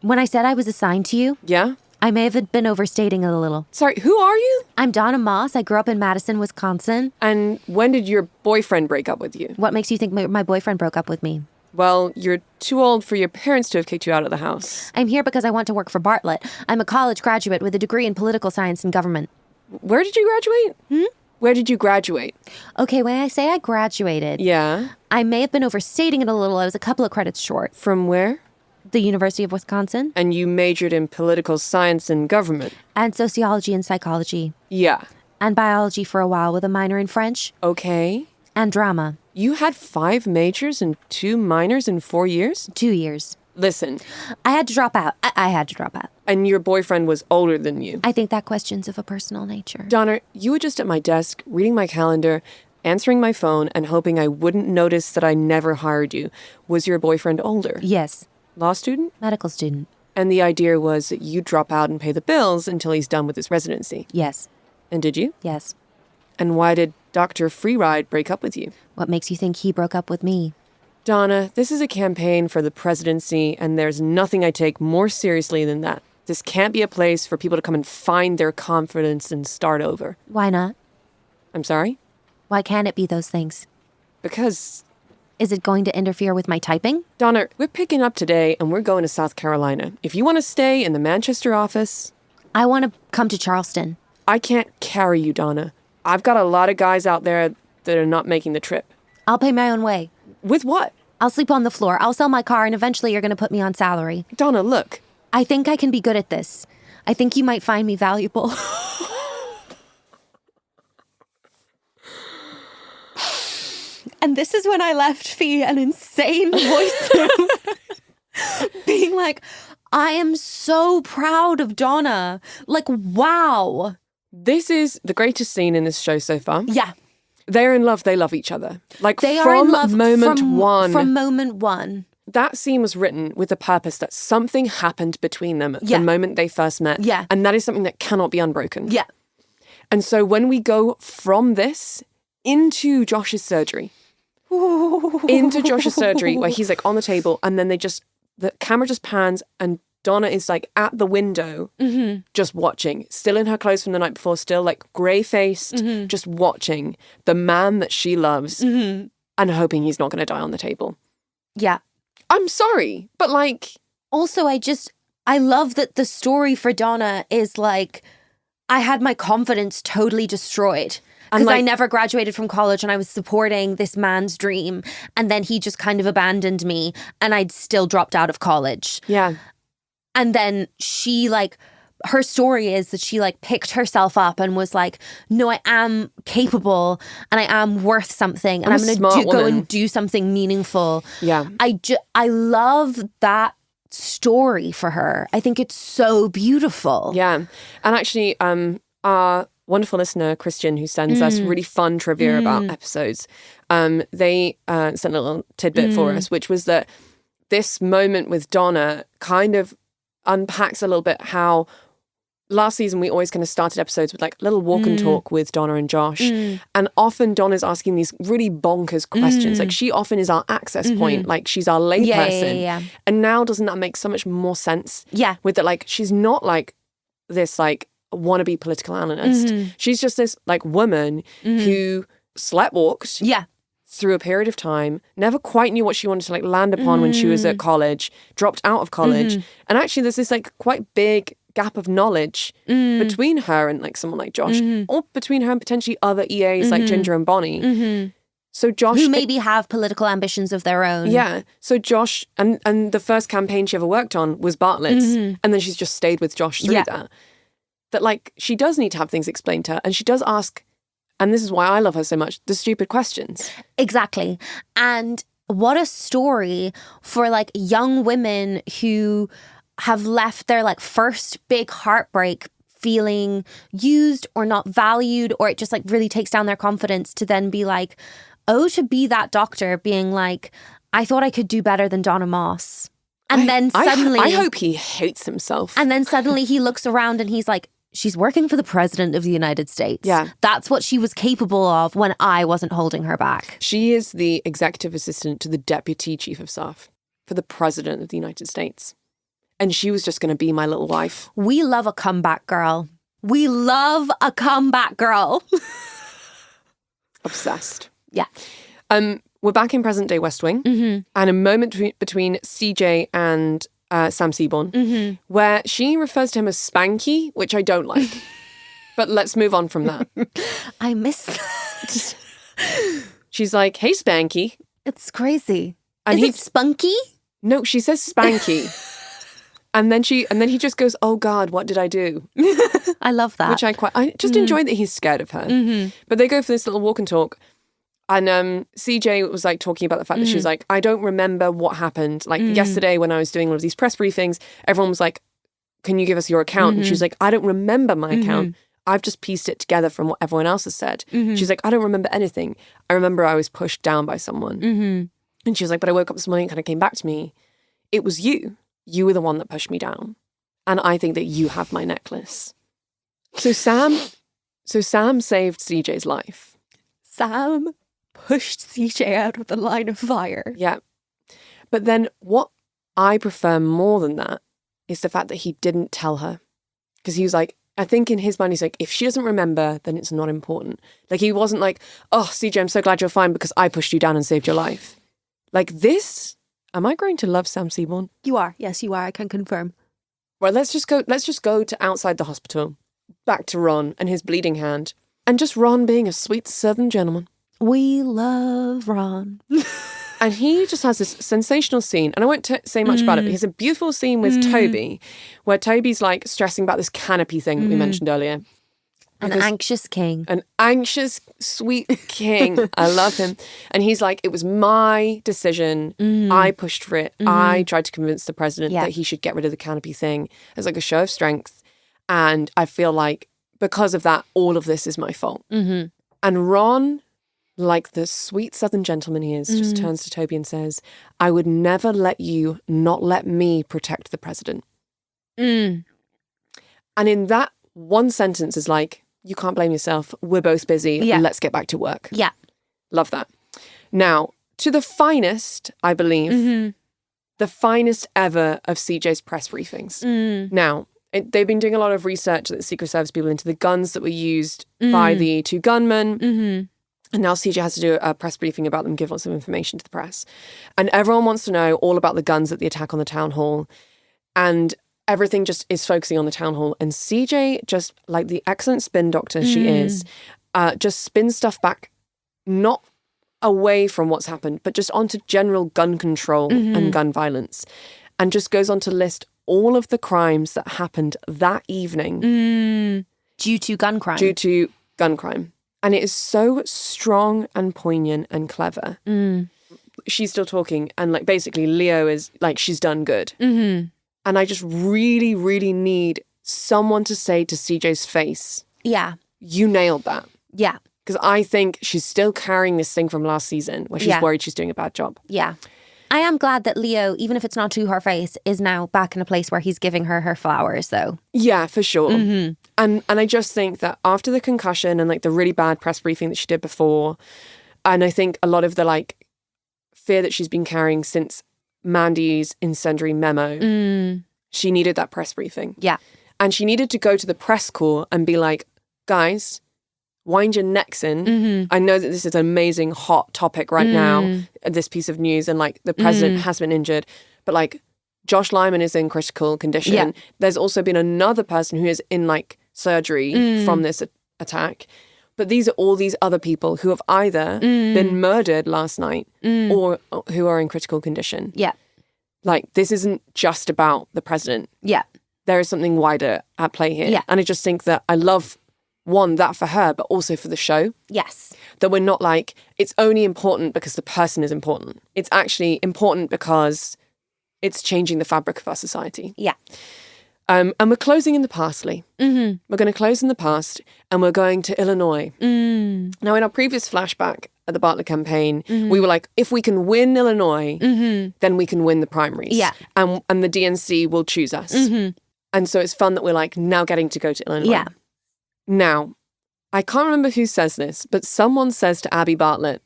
When I said I was assigned to you, Yeah? I may have been overstating it a little. Sorry, who are you? I'm Donna Moss. I grew up in Madison, Wisconsin. And when did your boyfriend break up with you? What makes you think my boyfriend broke up with me? Well, you're too old for your parents to have kicked you out of the house. I'm here because I want to work for Bartlett. I'm a college graduate with a degree in political science and government. Where did you graduate? Where did you graduate? Okay, when I say I graduated, Yeah. I may have been overstating it a little. I was a couple of credits short. From where? The University of Wisconsin. And you majored in political science and government. And sociology and psychology. Yeah. And biology for a while with a minor in French. Okay. And drama. You had 5 majors and 2 minors in 4 years? 2 years. Listen. I had to drop out. I had to drop out. And your boyfriend was older than you. I think that question's of a personal nature. Donna, you were just at my desk, reading my calendar, answering my phone, and hoping I wouldn't notice that I never hired you. Was your boyfriend older? Yes. Law student? Medical student. And the idea was that you drop out and pay the bills until he's done with his residency. Yes. And did you? Yes. And why did Dr. Freeride break up with you? What makes you think he broke up with me? Donna, this is a campaign for the presidency, and there's nothing I take more seriously than that. This can't be a place for people to come and find their confidence and start over. Why not? I'm sorry? Why can't it be those things? Because... Is it going to interfere with my typing? Donna, we're picking up today and we're going to South Carolina. If you want to stay in the Manchester office... I want to come to Charleston. I can't carry you, Donna. I've got a lot of guys out there that are not making the trip. I'll pay my own way. With what? I'll sleep on the floor. I'll sell my car and eventually you're going to put me on salary. Donna, look. I think I can be good at this. I think you might find me valuable. And this is when I left Fi an insane voice note, being like, I am so proud of Donna. Like, wow. This is the greatest scene in this show so far. Yeah. They're in love. They love each other. Like, They from are in love moment one. From moment one. That scene was written with the purpose that something happened between them at the moment they first met. Yeah. And that is something that cannot be unbroken. Yeah. And so when we go from this into Josh's surgery, where he's like on the table and then the camera just pans and Donna is like at the window just watching, still in her clothes from the night before, still like grey-faced, just watching the man that she loves and hoping he's not going to die on the table. Yeah. I'm sorry, but like... Also, I love that the story for Donna is like, I had my confidence totally destroyed. Because I never graduated from college and I was supporting this man's dream. And then he just kind of abandoned me and I'd still dropped out of college. Yeah. And then she her story is that she picked herself up and was like, no, I am capable and I am worth something. And I'm going to go and do something meaningful. Yeah. I love that story for her. I think it's so beautiful. Yeah. And actually, our wonderful listener, Christian, who sends us really fun trivia about episodes, they sent a little tidbit for us, which was that this moment with Donna kind of unpacks a little bit how last season we always kind of started episodes with like a little walk and talk with Donna and Josh. And often Donna's asking these really bonkers questions. Like she often is our access point. Like she's our lay person. Yeah. And now doesn't that make so much more sense? Yeah. With that, like she's not like this like wannabe political analyst. She's just this like woman who sleptwalked. Yeah. Through a period of time, never quite knew what she wanted to like land upon when she was at college, dropped out of college. And actually there's this like quite big gap of knowledge between her and like someone like Josh, or between her and potentially other EAs like Ginger and Bonnie. So Josh... Who maybe have political ambitions of their own. Yeah. So Josh, and the first campaign she ever worked on was Bartlett's. And then she's just stayed with Josh through that. That like, she does need to have things explained to her. And she does ask, and this is why I love her so much, the stupid questions. Exactly. And what a story for like young women who have left their like first big heartbreak feeling used or not valued, or it just like really takes down their confidence to then be like, oh, to be that doctor being like, I thought I could do better than Donna Moss. And then suddenly... I hope he hates himself. And then suddenly he looks around and he's like, she's working for the president of the United States. Yeah. That's what she was capable of when I wasn't holding her back. She is the executive assistant to the deputy chief of staff for the president of the United States. And she was just going to be my little wife. We love a comeback girl. We love a comeback girl. Obsessed. Yeah. We're back in present day West Wing, and a moment between CJ and Sam Seaborn, where she refers to him as Spanky, which I don't like. But let's move on from that. I miss that. She's like, "Hey, Spanky." It's crazy. And Is it Spunky? No, she says Spanky. And then he just goes, "Oh God, what did I do?" I love that. Which I just enjoy that he's scared of her. But they go for this little walk and talk. And CJ was like talking about the fact that she's like, "I don't remember what happened. Like yesterday when I was doing all of these press briefings, everyone was like, 'Can you give us your account?' And she's like, 'I don't remember my account. I've just pieced it together from what everyone else has said.' She's like, 'I don't remember anything. I remember I was pushed down by someone.' And she was like, 'But I woke up this morning and kind of came back to me. It was you. You were the one that pushed me down. And I think that you have my necklace.'" So Sam saved CJ's life. Sam pushed CJ out of the line of fire. Yeah. But then what I prefer more than that is the fact that he didn't tell her. Because he was like, I think in his mind, he's like, if she doesn't remember, then it's not important. Like, he wasn't like, "Oh, CJ, I'm so glad you're fine because I pushed you down and saved your life." Like this, am I growing to love Sam Seaborn? You are. Yes, you are. I can confirm. Well, let's just go to outside the hospital, back to Ron and his bleeding hand, and just Ron being a sweet southern gentleman. We love Ron. And he just has this sensational scene, and I won't say much about it, but he has a beautiful scene with Toby, where Toby's like stressing about this canopy thing that we mentioned earlier. An anxious king. An anxious, sweet king. I love him. And he's like, "It was my decision. I pushed for it. I tried to convince the president that he should get rid of the canopy thing as like a show of strength. And I feel like because of that, all of this is my fault." And Ron, like the sweet southern gentleman he is, just turns to Toby and says, "I would never let you not let me protect the president." And in that one sentence is like, you can't blame yourself. We're both busy. Yeah. Let's get back to work. Yeah. Love that. Now, to the finest, I believe, the finest ever of CJ's press briefings. Now, they've been doing a lot of research at the Secret Service people into the guns that were used by the two gunmen. And now CJ has to do a press briefing about them, give lots of information to the press. And everyone wants to know all about the guns at the attack on the town hall. And everything just is focusing on the town hall. And CJ, just like the excellent spin doctor she is, just spins stuff back, not away from what's happened, but just onto general gun control and gun violence. And just goes on to list all of the crimes that happened that evening. Due to gun crime. Due to gun crime. And it is so strong and poignant and clever. She's still talking, and like basically Leo is like, she's done good. And I just really, really need someone to say to CJ's face, "Yeah, you nailed that." Yeah. Because I think she's still carrying this thing from last season where she's worried she's doing a bad job. Yeah. I am glad that Leo, even if it's not to her face, is now back in a place where he's giving her flowers, though. Yeah, for sure. And I just think that after the concussion and like the really bad press briefing that she did before, and I think a lot of the like fear that she's been carrying since Mandy's incendiary memo, she needed that press briefing. Yeah. And she needed to go to the press corps and be like, "Guys, wind your necks in. I know that this is an amazing hot topic right now, this piece of news, and like the president has been injured, but like Josh Lyman is in critical condition. Yeah. There's also been another person who is in like surgery from this attack. But these are all these other people who have either been murdered last night or who are in critical condition. Yeah. Like, this isn't just about the president. Yeah. There is something wider at play here. Yeah. And I just think that I love, one, that for her, but also for the show. Yes. That we're not like, it's only important because the person is important. It's actually important because it's changing the fabric of our society. Yeah. And we're closing in the past, Leigh. Mm-hmm. We're going to close in the past and we're going to Illinois. Mm. Now, in our previous flashback at the Bartlett campaign, we were like, if we can win Illinois, then we can win the primaries. Yeah. And the DNC will choose us. And so it's fun that we're like now getting to go to Illinois. Yeah. Now, I can't remember who says this, but someone says to Abby Bartlett,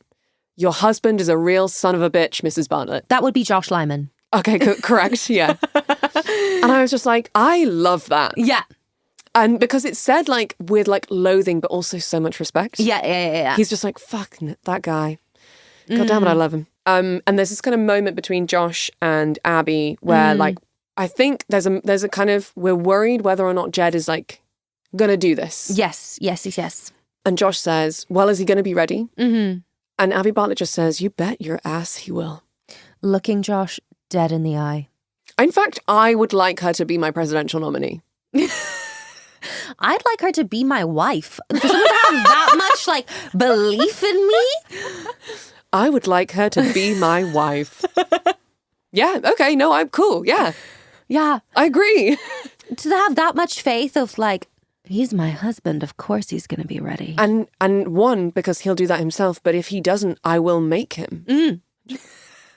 your husband is a real son of a bitch, Mrs. Bartlett. That would be Josh Lyman. Okay, correct, yeah. And I was just like, I love that. Yeah. And because it's said like with like loathing, but also so much respect. Yeah. He's just like, fuck that guy. God damn it, I love him. And there's this kind of moment between Josh and Abby where like, I think there's a kind of, we're worried whether or not Jed is like going to do this. Yes. And Josh says, well, is he going to be ready? Mm-hmm. And Abby Bartlett just says, you bet your ass he will. Looking Josh dead in the eye. In fact, I would like her to be my presidential nominee. I'd like her to be my wife. For someone to have that much like belief in me. I would like her to be my wife. Yeah, okay, no, I'm cool. Yeah. I agree. To have that much faith of like, he's my husband, of course he's going to be ready. And one, because he'll do that himself, but if he doesn't, I will make him.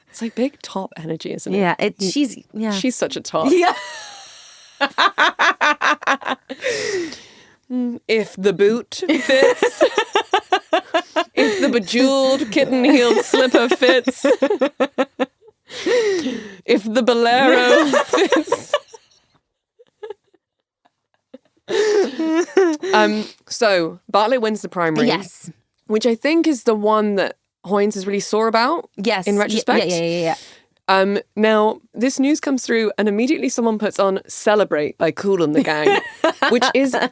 It's like big top energy, isn't it? Yeah, she's such a top. Yeah. If the boot fits, if the bejeweled kitten-heeled slipper fits, if the bolero fits. So Bartlett wins the primary. Yes. Which I think is the one that Hoynes is really sore about. Yes. In retrospect. Yeah. Now, this news comes through and immediately someone puts on Celebrate by Kool and the Gang, which is an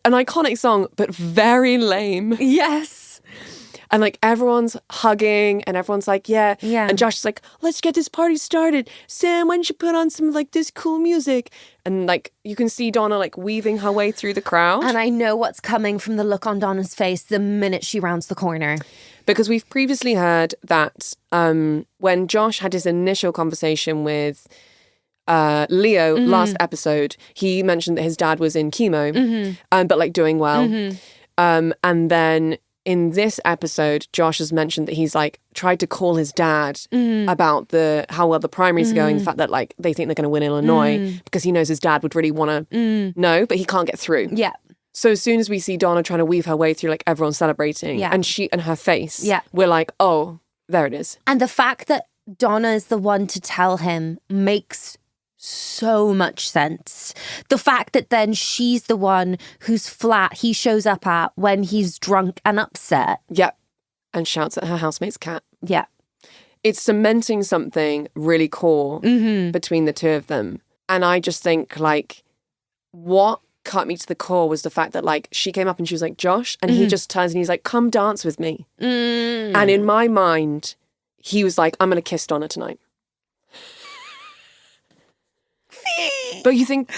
iconic song, but very lame. Yes. And like everyone's hugging and everyone's like, yeah. And Josh is like, let's get this party started. Sam, why don't you put on some like this cool music? And like you can see Donna like weaving her way through the crowd. And I know what's coming from the look on Donna's face the minute she rounds the corner. Because we've previously heard that when Josh had his initial conversation with Leo last episode, he mentioned that his dad was in chemo, but like doing well. And then in this episode, Josh has mentioned that he's like tried to call his dad about how well the primaries are going, the fact that like they think they're going to win Illinois because he knows his dad would really want to know, but he can't get through. Yeah. So as soon as we see Donna trying to weave her way through like everyone celebrating and she and her face, we're like, oh, there it is. And the fact that Donna is the one to tell him makes so much sense. The fact that then she's the one whose flat he shows up at when he's drunk and upset. Yep. And shouts at her housemate's cat. Yeah. It's cementing something really core between the two of them. And I just think like what cut me to the core was the fact that like she came up and she was like, Josh, and he just turns and he's like, come dance with me. And in my mind, he was like, I'm going to kiss Donna tonight. But you think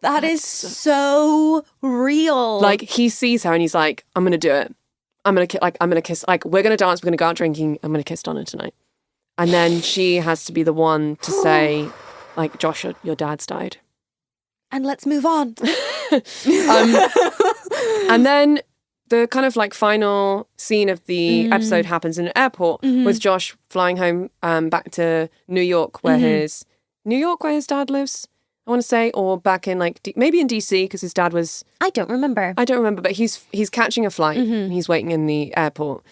that is so real. Like he sees her and he's like, I'm going to do it. I'm going to kiss, like we're going to dance, we're going to go out drinking, I'm going to kiss Donna tonight. And then she has to be the one to say like, Josh, your dad's died. And let's move on. And then the kind of like final scene of the episode happens in an airport with Josh flying home back to New York where his dad lives, I want to say, or back in like maybe in DC because his dad was. I don't remember, but he's catching a flight and he's waiting in the airport,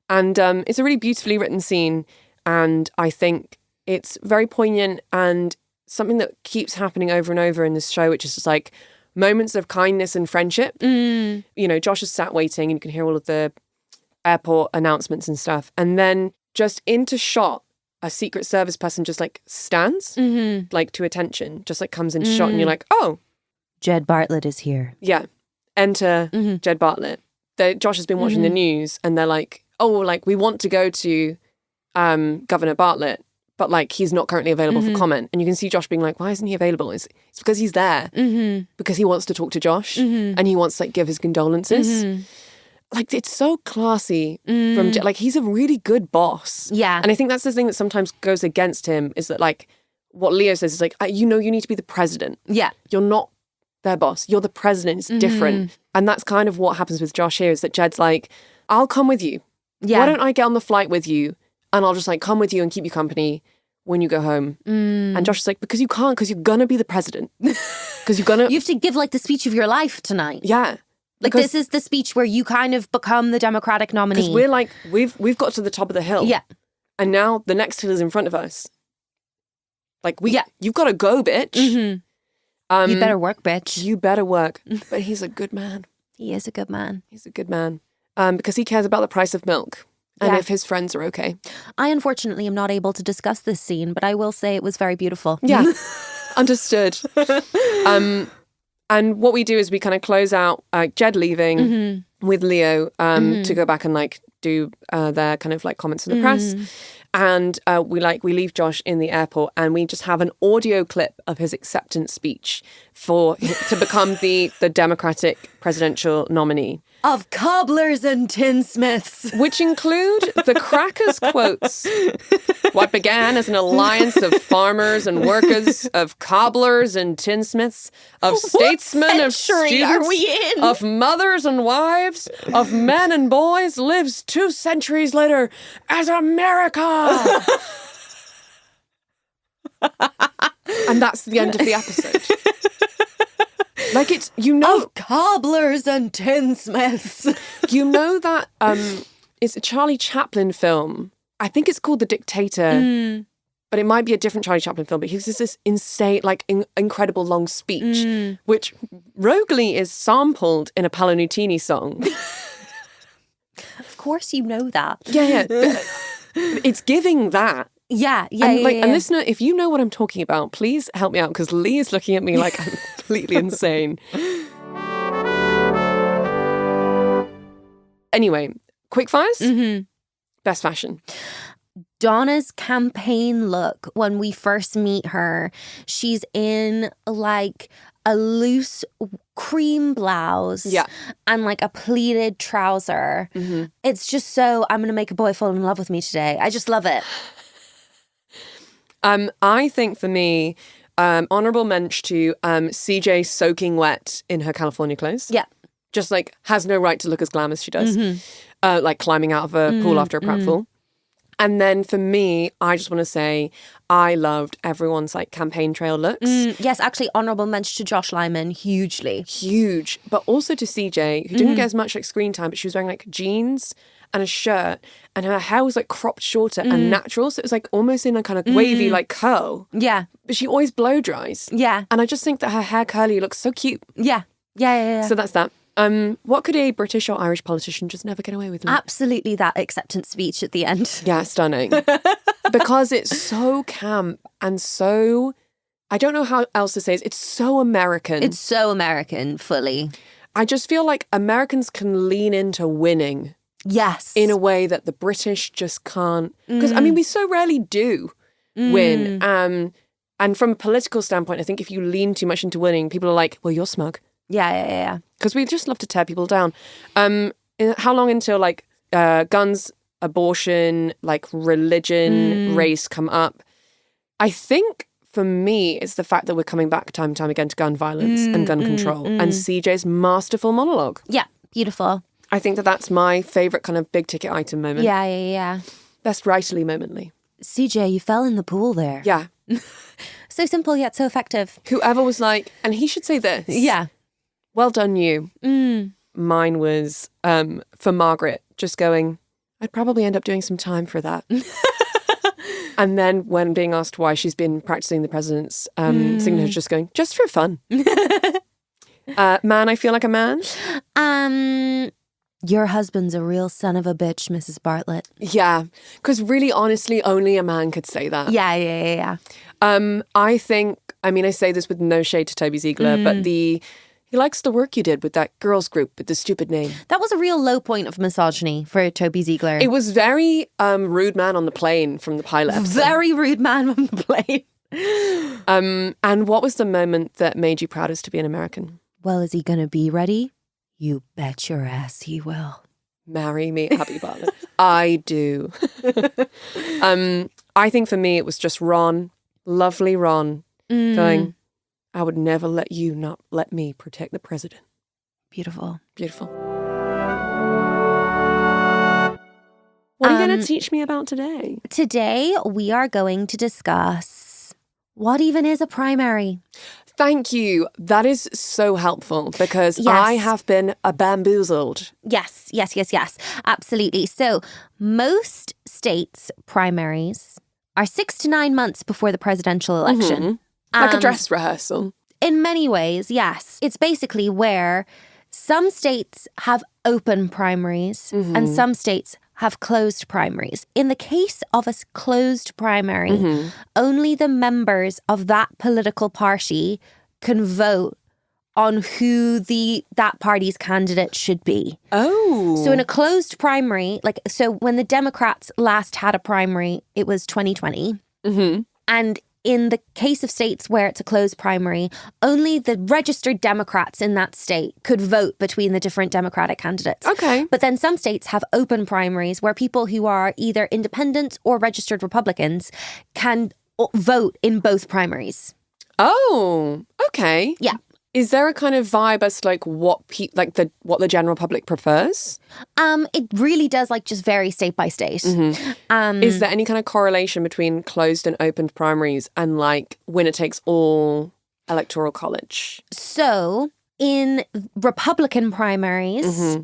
and it's a really beautifully written scene, and I think it's very poignant and something that keeps happening over and over in this show, which is just like moments of kindness and friendship. You know, Josh is sat waiting and you can hear all of the airport announcements and stuff. And then just into shot, a Secret Service person just like stands like to attention, just like comes into shot and you're like, oh. Jed Bartlett is here. Yeah. Enter Jed Bartlett. Josh has been watching the news and they're like, oh, like we want to go to Governor Bartlett, but like he's not currently available for comment. And you can see Josh being like, why isn't he available? It's because he's there. Because he wants to talk to Josh and he wants to like give his condolences. Like it's so classy from like he's a really good boss. Yeah. And I think that's the thing that sometimes goes against him is that like what Leo says is like, you need to be the president. Yeah. You're not their boss. You're the president. It's different. And that's kind of what happens with Josh here, is that Jed's like, I'll come with you. Yeah. Why don't I get on the flight with you and I'll just like come with you and keep you company when you go home. And Josh is like, because you can't, because you're gonna be the president. Because you're gonna... You have to give like the speech of your life tonight. Yeah. Like this is the speech where you kind of become the Democratic nominee. Because we're like, we've got to the top of the hill. Yeah. And now the next hill is in front of us. Like, you've got to go, bitch. Mm-hmm. You better work, bitch. You better work. But he's a good man. He is a good man. He's a good man. Because he cares about the price of milk. And if his friends are okay. I unfortunately am not able to discuss this scene, but I will say it was very beautiful. Yeah. Understood. And what we do is we kind of close out Jed leaving with Leo to go back and like do their kind of like comments in the press. And we leave Josh in the airport and we just have an audio clip of his acceptance speech to become the Democratic presidential nominee. Of cobblers and tinsmiths. Which include the Crackers quotes. What began as an alliance of farmers and workers, of cobblers and tinsmiths, of statesmen, of students, are we in? of mothers and wives, of men and boys, lives 2 centuries later as America. And that's the end of the episode. Like it's, of cobblers and tinsmiths. You know that it's a Charlie Chaplin film. I think it's called The Dictator, but it might be a different Charlie Chaplin film. But he has this insane, like incredible long speech, which roguely is sampled in a Paolo Nutini song. Of course you know that. Yeah. It's giving that. Yeah. And listener, if you know what I'm talking about, please help me out because Leigh is looking at me like I'm completely insane. Anyway, quick fires. Best fashion. Donna's campaign look when we first meet her, she's in like a loose cream blouse and like a pleated trouser. It's just so, I'm going to make a boy fall in love with me today. I just love it. I think for me, honourable mention to CJ soaking wet in her California clothes. Yeah. Just like has no right to look as glam as she does. Like climbing out of a pool after a pratfall. And then for me, I just want to say I loved everyone's like campaign trail looks. Yes, actually honourable mention to Josh Lyman, hugely. Huge. But also to CJ, who didn't get as much like screen time, but she was wearing like jeans and a shirt and her hair was like cropped shorter and natural. So it was like almost in a kind of wavy like curl. Yeah. But she always blow dries. Yeah. And I just think that her hair curly looks so cute. Yeah. So that's that. What could a British or Irish politician just never get away with? Absolutely that acceptance speech at the end. Yeah, stunning. Because it's so camp and so, I don't know how else to say it. It's so American. It's so American, fully. I just feel like Americans can lean into winning. Yes. In a way that the British just can't. Because, I mean, we so rarely do win. And from a political standpoint, I think if you lean too much into winning, people are like, well, you're smug. Yeah. Because we just love to tear people down. How long until like guns, abortion, like religion, race come up? I think for me, it's the fact that we're coming back time and time again to gun violence and gun control and CJ's masterful monologue. Yeah, beautiful. I think that that's my favourite kind of big ticket item moment. Yeah. Best writerly moment, Leigh. CJ, you fell in the pool there. Yeah. So simple yet so effective. Whoever was like, and he should say this. Yeah. Well done, you. Mine was for Margaret, just going, I'd probably end up doing some time for that. And then when being asked why she's been practicing the president's signature, just going, just for fun. Man, I feel like a man. Your husband's a real son of a bitch, Mrs. Bartlett. Yeah, because really, honestly, only a man could say that. Yeah. I think, I mean, I say this with no shade to Toby Ziegler, but he likes the work you did with that girls group with the stupid name. That was a real low point of misogyny for Toby Ziegler. It was very rude man on the plane from the pilot episode. Very rude man on the plane. And what was the moment that made you proudest to be an American? Well, is he going to be ready? You bet your ass he will. Marry me, Abby Bartlett. I do. I think for me it was just Ron. lovely Ron going, I would never let you not let me protect the president. Beautiful. Beautiful. What are you going to teach me about today? Today, we are going to discuss what even is a primary. Thank you. That is so helpful because I have been bamboozled. Yes. Absolutely. So most states' primaries are 6 to 9 months before the presidential election. Like a dress rehearsal. In many ways, yes. It's basically where some states have open primaries and some states have closed primaries. In the case of a closed primary, only the members of that political party can vote on who that party's candidate should be. Oh. So in a closed primary, so when the Democrats last had a primary, it was 2020. And in the case of states where it's a closed primary, only the registered Democrats in that state could vote between the different Democratic candidates. Okay. But then some states have open primaries where people who are either independents or registered Republicans can vote in both primaries. Oh, okay. Yeah. Is there a kind of vibe as to what the general public prefers? It really does just vary state by state. Is there any kind of correlation between closed and open primaries and winner takes all electoral college? So in Republican primaries,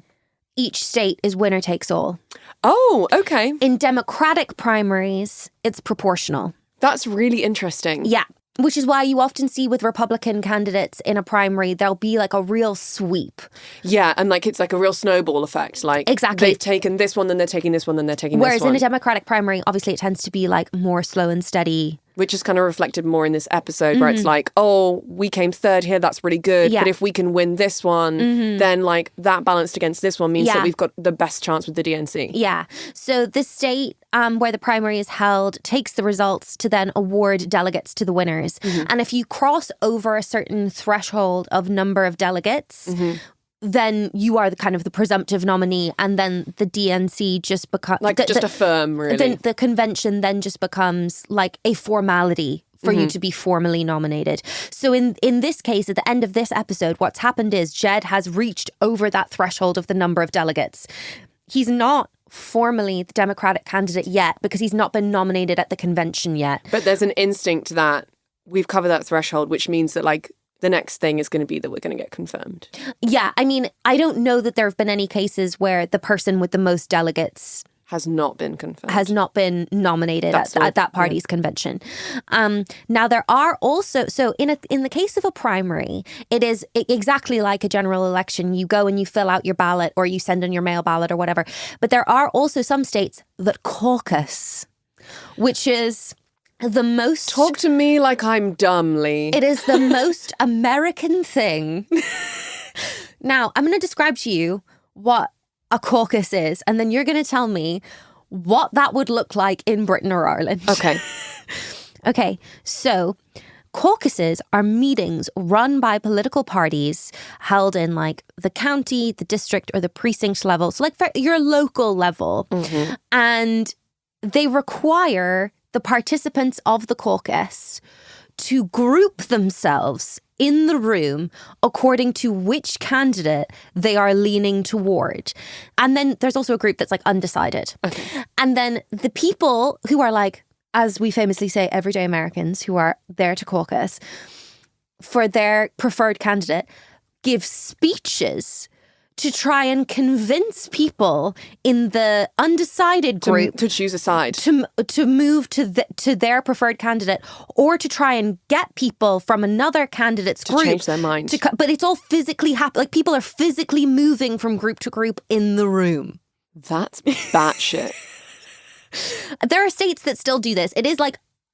each state is winner takes all. Oh, okay. In Democratic primaries, it's proportional. That's really interesting. Yeah. Which is why you often see with Republican candidates in a primary, there'll be a real sweep. Yeah, and it's a real snowball effect. Exactly. They've taken this one, then they're taking this one, then they're taking this one. Whereas in a Democratic primary, obviously it tends to be more slow and steady. Which is kind of reflected more in this episode where it's we came third here, that's really good. Yeah. But if we can win this one, then that balanced against this one means that we've got the best chance with the DNC. Yeah. So the state where the primary is held takes the results to then award delegates to the winners. And if you cross over a certain threshold of number of delegates, then you are the presumptive nominee, and then the DNC just becomes just affirm, really. Then the convention then just becomes a formality for you to be formally nominated. So in this case, at the end of this episode, what's happened is Jed has reached over that threshold of the number of delegates. He's not formally the Democratic candidate yet because he's not been nominated at the convention yet. But there's an instinct that we've covered that threshold, which means that the next thing is going to be that we're going to get confirmed. Yeah, I mean, I don't know that there have been any cases where the person with the most delegates has not been confirmed. Has not been nominated at that party's convention. Now, there are also, so in the case of a primary, it is exactly like a general election. You go and you fill out your ballot or you send in your mail ballot or whatever. But there are also some states that caucus, which is the most... Talk to me like I'm dumb, Leigh. It is the most American thing. Now, I'm going to describe to you what a caucus is, and then you're going to tell me what that would look like in Britain or Ireland. Okay. Okay, so caucuses are meetings run by political parties held in the county, the district, or the precinct level. So for your local level. And they require the participants of the caucus to group themselves in the room according to which candidate they are leaning toward. And then there's also a group that's undecided. Okay. And then the people who are as we famously say, everyday Americans who are there to caucus for their preferred candidate give speeches to try and convince people in the undecided group to choose a side, to move to their preferred candidate, or to try and get people from another candidate's group to change their mind. But it's all physically happening. People are physically moving from group to group in the room. That's batshit. There are states that still do this. It is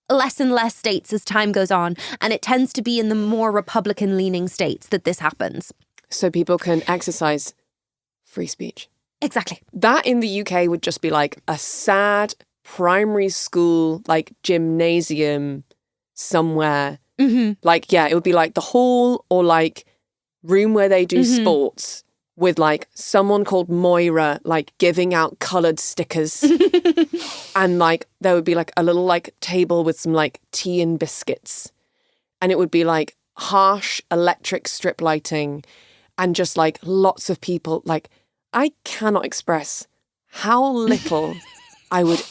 less and less states as time goes on, and it tends to be in the more Republican-leaning states that this happens. So people can exercise free speech. Exactly. That in the UK would just be a sad primary school, gymnasium somewhere. It would be the hall or room where they do sports. with like someone called Moira like giving out coloured stickers. And like there would be like a little like table with some like tea and biscuits. And it would be like harsh electric strip lighting and just like lots of people. Like I cannot express how little I would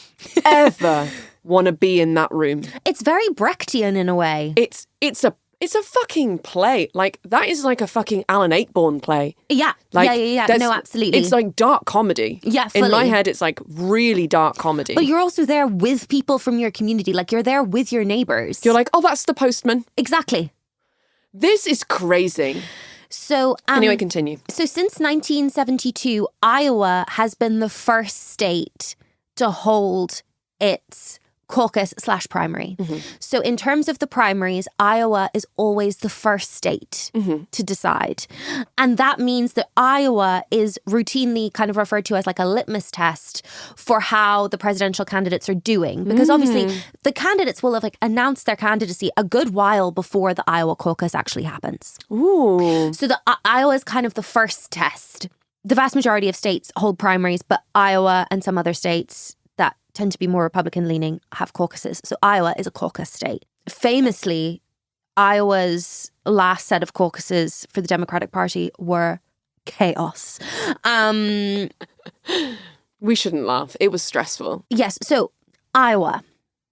ever want to be in that room. It's very Brechtian in a way. It's a fucking play. Like, that is like a fucking Alan Ayckbourn play. Yeah. Like, Yeah. No, absolutely. It's like dark comedy. Yeah, fully. In my head, it's like really dark comedy. But you're also there with people from your community. Like, you're there with your neighbours. You're like, oh, that's the postman. Exactly. This is crazy. So anyway, continue. So since 1972, Iowa has been the first state to hold its caucus/primary. So in terms of the primaries, Iowa is always the first state to decide. And that means that Iowa is routinely kind of referred to as like a litmus test for how the presidential candidates are doing. Because obviously the candidates will have like announced their candidacy a good while before the Iowa caucus actually happens. Ooh. So Iowa is kind of the first test. The vast majority of states hold primaries, but Iowa and some other states that tend to be more Republican-leaning have caucuses. So Iowa is a caucus state. Famously, Iowa's last set of caucuses for the Democratic Party were chaos. We shouldn't laugh. It was stressful. Yes. So Iowa,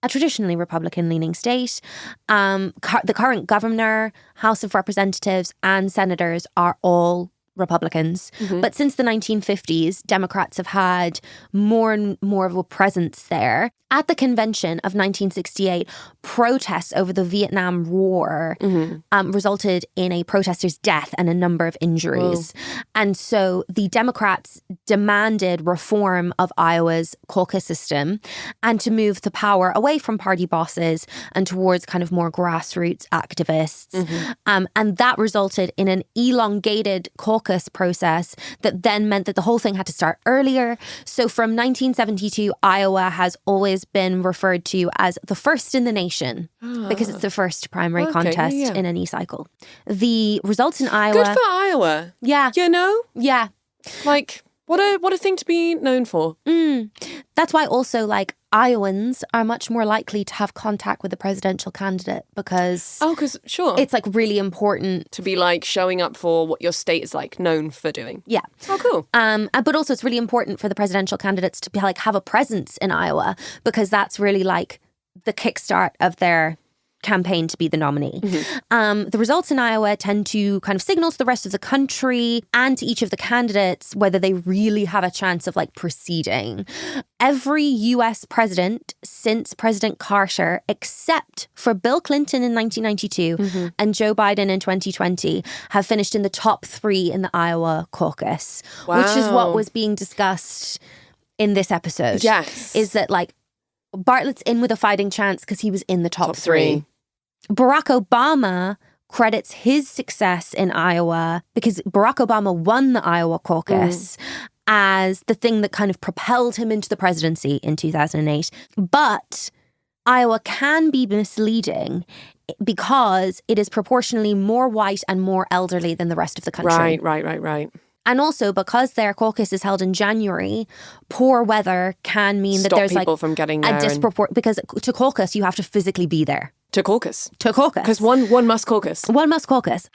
a traditionally Republican-leaning state. The current governor, House of Representatives, and senators are all Republicans. But since the 1950s, Democrats have had more and more of a presence there. At the convention of 1968, protests over the Vietnam War resulted in a protester's death and a number of injuries. Whoa. And so the Democrats demanded reform of Iowa's caucus system and to move the power away from party bosses and towards kind of more grassroots activists. And that resulted in an elongated caucus process that then meant that the whole thing had to start earlier. So from 1972, Iowa has always been referred to as the first in the nation because it's the first primary contest in any cycle. The results in Iowa... Good for Iowa. Yeah. You know? Yeah. Like, what a thing to be known for. That's why also, like, Iowans are much more likely to have contact with the presidential candidate because... Oh, because, sure. It's, like, really important. To be, like, showing up for what your state is, like, known for doing. Yeah. Oh, cool. But also it's really important for the presidential candidates to be, like, have a presence in Iowa because that's really, like, the kickstart of their campaign to be the nominee. The results in Iowa tend to kind of signal to the rest of the country and to each of the candidates whether they really have a chance of like proceeding. Every US president since President Carter, except for Bill Clinton in 1992 and Joe Biden in 2020, have finished in the top 3 in the Iowa caucus, which is what was being discussed in this episode. Yes. Is that like Bartlett's in with a fighting chance because he was in the top 3. Barack Obama credits his success in Iowa because Barack Obama won the Iowa caucus as the thing that kind of propelled him into the presidency in 2008. But Iowa can be misleading because it is proportionally more white and more elderly than the rest of the country. Right. And also because their caucus is held in January, poor weather can mean that there's people like from getting there a disproportion because to caucus you have to physically be there. To caucus. Because one must caucus. One must caucus.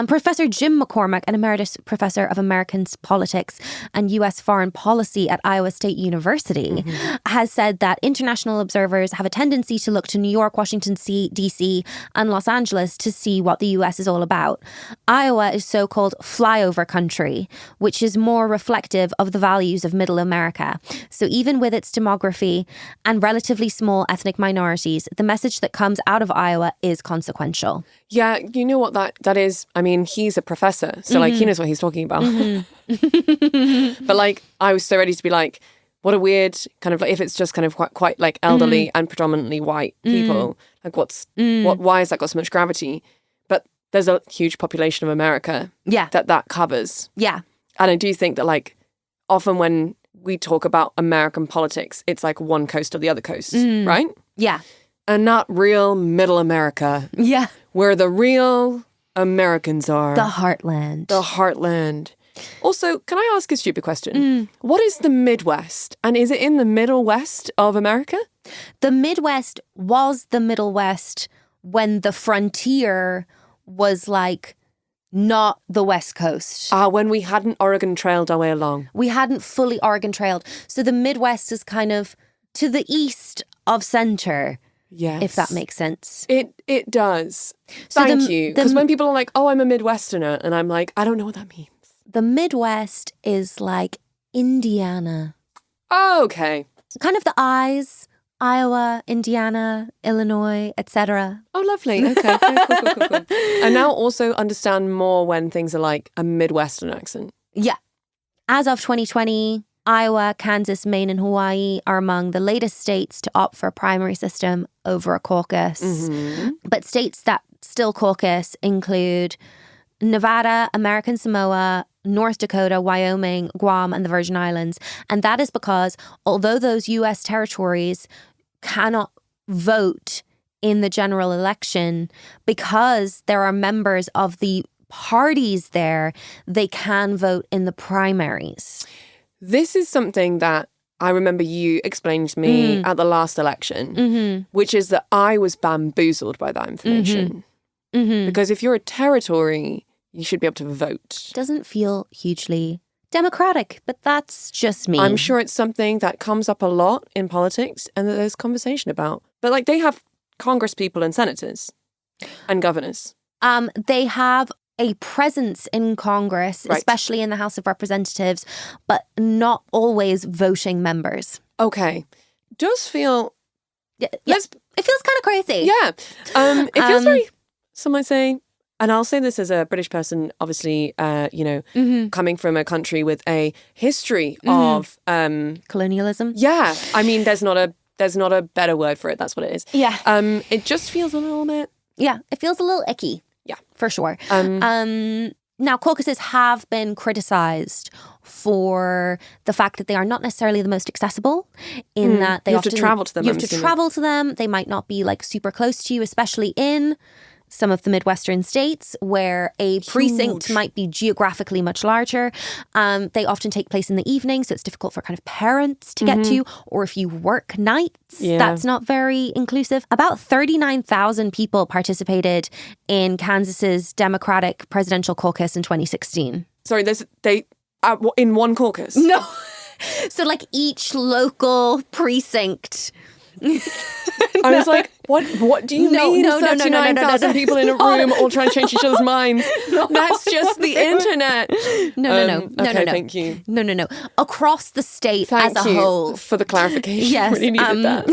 Professor Jim McCormack, an emeritus professor of American politics and U.S. foreign policy at Iowa State University, has said that international observers have a tendency to look to New York, Washington, D.C. and Los Angeles to see what the U.S. is all about. Iowa is so-called flyover country, which is more reflective of the values of Middle America. So even with its demography and relatively small ethnic minorities, the message that comes out of Iowa is consequential. Yeah, you know what that is? I mean, he's a professor, so like he knows what he's talking about. But like, I was so ready to be like, what a weird kind of like, if it's just kind of quite like elderly and predominantly white people, like why has that got so much gravity? But there's a huge population of America that covers. Yeah. And I do think that like often when we talk about American politics, it's like one coast or the other coast, right? Yeah. And not real middle America. Yeah. Where the real Americans are. The heartland. The heartland. Also, can I ask a stupid question? What is the Midwest? And is it in the Middle West of America? The Midwest was the Middle West when the frontier was like not the West Coast. When we hadn't Oregon Trailed our way along. We hadn't fully Oregon Trailed. So the Midwest is kind of to the east of center. Yes. If that makes sense. It does. So Thank you. Because when people are like, oh, I'm a Midwesterner, and I'm like, I don't know what that means. The Midwest is like Indiana. Oh, okay. Kind of the eyes, Iowa, Indiana, Illinois, etc. Oh, lovely. Okay. Cool. I now also understand more when things are like a Midwestern accent. Yeah. As of 2020, Iowa, Kansas, Maine, and Hawaii are among the latest states to opt for a primary system over a caucus. Mm-hmm. But states that still caucus include Nevada, American Samoa, North Dakota, Wyoming, Guam, and the Virgin Islands. And that is because although those U.S. territories cannot vote in the general election, because there are members of the parties there, they can vote in the primaries. This is something that I remember you explained to me at the last election, which is that I was bamboozled by that information. Because if you're a territory, you should be able to vote. Doesn't feel hugely democratic, but that's just me. I'm sure it's something that comes up a lot in politics and that there's conversation about. But like they have Congress people and senators and governors. They have a presence in Congress, Right. especially in the House of Representatives, but not always voting members. Okay. Does feel... It feels kind of crazy. Yeah. It feels very, some might say, and I'll say this as a British person, obviously, coming from a country with a history of... colonialism. Yeah. I mean, there's not a better word for it. That's what it is. Yeah. It just feels a little bit... Yeah, it feels a little icky. Yeah. For sure. Now, caucuses have been criticised for the fact that they are not necessarily the most accessible in that they you have to travel to them. You have to travel to them. They might not be like super close to you, especially in some of the Midwestern states where a precinct might be geographically much larger. They often take place in the evening, so it's difficult for kind of parents to get to, or if you work nights, that's not very inclusive. About 39,000 people participated in Kansas's Democratic presidential caucus in 2016. Sorry, in one caucus? No. So like each local precinct... I was like, what do you mean? No, 39,000 people in a room all trying to change each other's minds. That's just the internet. No. Okay, thank you. No. Across the state as a whole. For the clarification. Yes. Really needed that.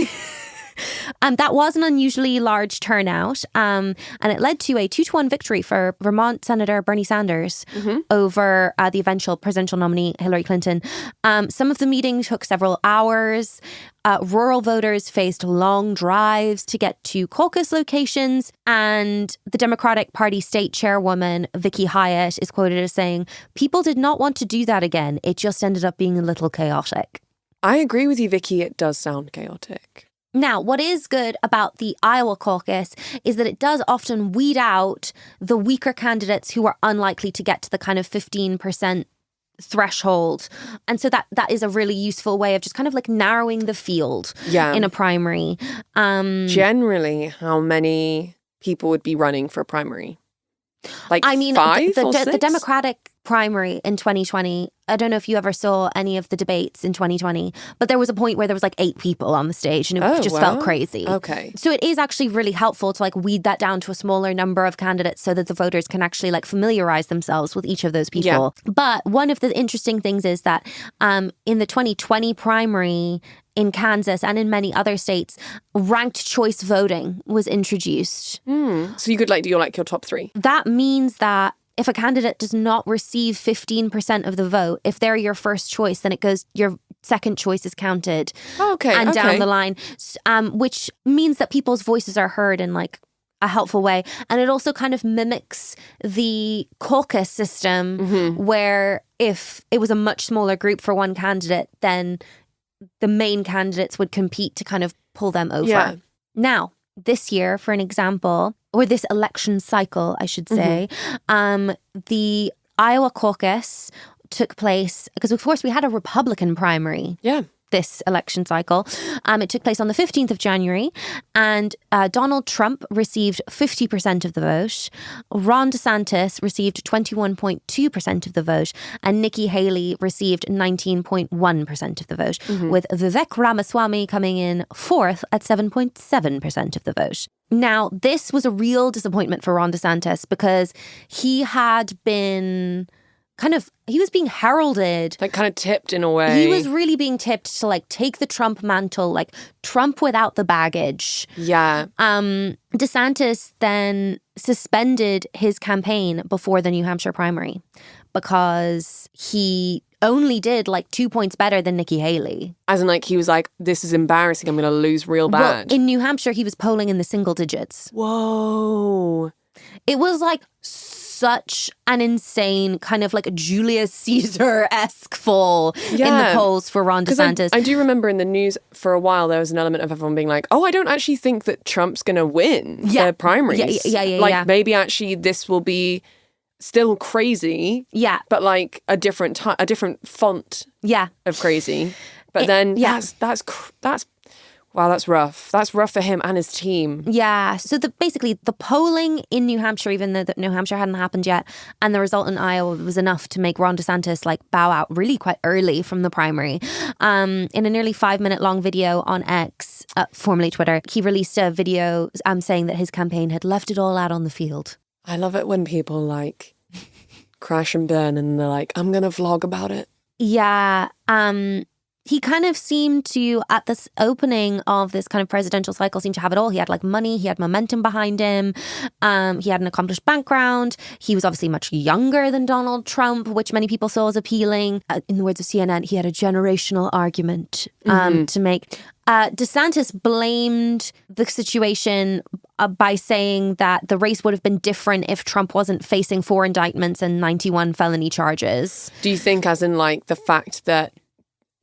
That was an unusually large turnout, and it led to a 2-1 victory for Vermont Senator Bernie Sanders over the eventual presidential nominee Hillary Clinton. Some of the meeting took several hours. Rural voters faced long drives to get to caucus locations, and the Democratic Party state chairwoman, Vicky Hyatt, is quoted as saying, "People did not want to do that again. It just ended up being a little chaotic." I agree with you, Vicky. It does sound chaotic. Now, what is good about the Iowa caucus is that it does often weed out the weaker candidates who are unlikely to get to the kind of 15% threshold. And so that is a really useful way of just kind of like narrowing the field in a primary. Generally, how many people would be running for a primary? Like I mean, 5 or 6? The Democratic primary in 2020, I don't know if you ever saw any of the debates in 2020, but there was a point where there was like 8 people on the stage and it just felt crazy. Okay. So it is actually really helpful to like weed that down to a smaller number of candidates so that the voters can actually like familiarize themselves with each of those people. Yeah. But one of the interesting things is that in the 2020 primary in Kansas and in many other states, ranked choice voting was introduced. So you could like do your top 3. That means that if a candidate does not receive 15% of the vote, if they're your first choice, then it goes, your second choice is counted. And down the line, which means that people's voices are heard in like a helpful way. And it also kind of mimics the caucus system where if it was a much smaller group for one candidate, then the main candidates would compete to kind of pull them over. Yeah. Now, this year, for an example, or this election cycle, I should say, the Iowa caucus took place, because of course we had a Republican primary. Yeah. This election cycle. It took place on the 15th of January, and Donald Trump received 50% of the vote. Ron DeSantis received 21.2% of the vote, and Nikki Haley received 19.1% of the vote, with Vivek Ramaswamy coming in fourth at 7.7% of the vote. Now, this was a real disappointment for Ron DeSantis because he had been he was being heralded. Like kind of tipped in a way. He was really being tipped to like take the Trump mantle, like Trump without the baggage. Yeah. DeSantis then suspended his campaign before the New Hampshire primary because he only did like 2 points better than Nikki Haley. As in like, he was like, this is embarrassing. I'm going to lose real bad. Well, in New Hampshire, he was polling in the single digits. Whoa. It was like such an insane kind of like a Julius Caesar-esque fall in the polls for Ron DeSantis. I do remember in the news for a while there was an element of everyone being like, oh, I don't actually think that Trump's going to win the primaries. Yeah. Maybe actually this will be still crazy. Yeah. But like a different font of crazy. But that's wow, that's rough. That's rough for him and his team. Yeah. So basically the polling in New Hampshire, even though New Hampshire hadn't happened yet, and the result in Iowa was enough to make Ron DeSantis like bow out really quite early from the primary. In a nearly 5-minute long video on X, formerly Twitter, he released a video saying that his campaign had left it all out on the field. I love it when people like crash and burn and they're like, I'm going to vlog about it. Yeah. He kind of seemed to, at this opening of this kind of presidential cycle, seemed to have it all. He had like money, he had momentum behind him, he had an accomplished background. He was obviously much younger than Donald Trump, which many people saw as appealing. In the words of CNN, he had a generational argument to make. DeSantis blamed the situation by saying that the race would have been different if Trump wasn't facing 4 indictments and 91 felony charges. Do you think as in like the fact that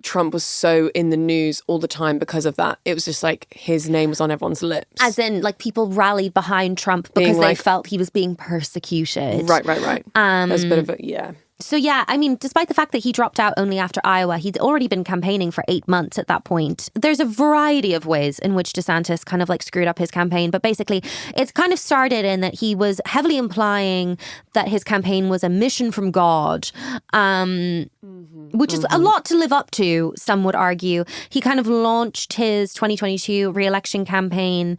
Trump was so in the news all the time because of that? It was just like his name was on everyone's lips. As in, like, people rallied behind Trump because they felt he was being persecuted. Right. There's a bit of a, yeah. So yeah, I mean, despite the fact that he dropped out only after Iowa, he'd already been campaigning for 8 months at that point. There's a variety of ways in which DeSantis kind of like screwed up his campaign. But basically, it's kind of started in that he was heavily implying that his campaign was a mission from God, which is a lot to live up to, some would argue. He kind of launched his 2022 re-election campaign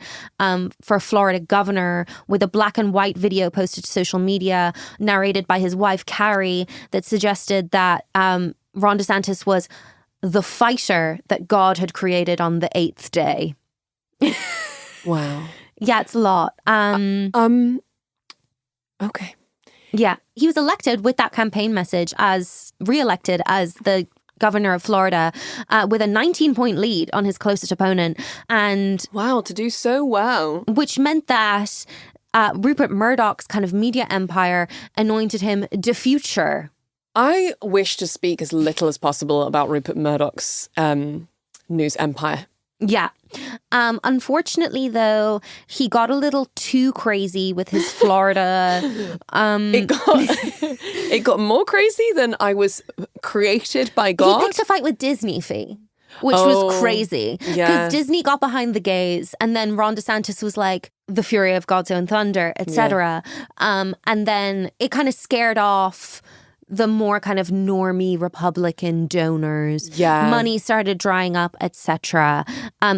for Florida governor with a black and white video posted to social media, narrated by his wife, Carrie, that suggested that Ron DeSantis was the fighter that God had created on the 8th day. Wow. Yeah, it's a lot. Okay. Yeah, he was elected with that campaign message re-elected as the governor of Florida with a 19-point lead on his closest opponent. And wow, to do so well. Which meant that Rupert Murdoch's kind of media empire anointed him de future. I wish to speak as little as possible about Rupert Murdoch's news empire. Yeah. Unfortunately, though, he got a little too crazy with his Florida. It got more crazy than I was created by God. He picked a fight with Disney, Fee, which was crazy. Because Disney got behind the gays, and then Ron DeSantis was like, the fury of God's own thunder, etc. And then it kind of scared off the more kind of normie Republican donors. Yeah. Money started drying up, etc.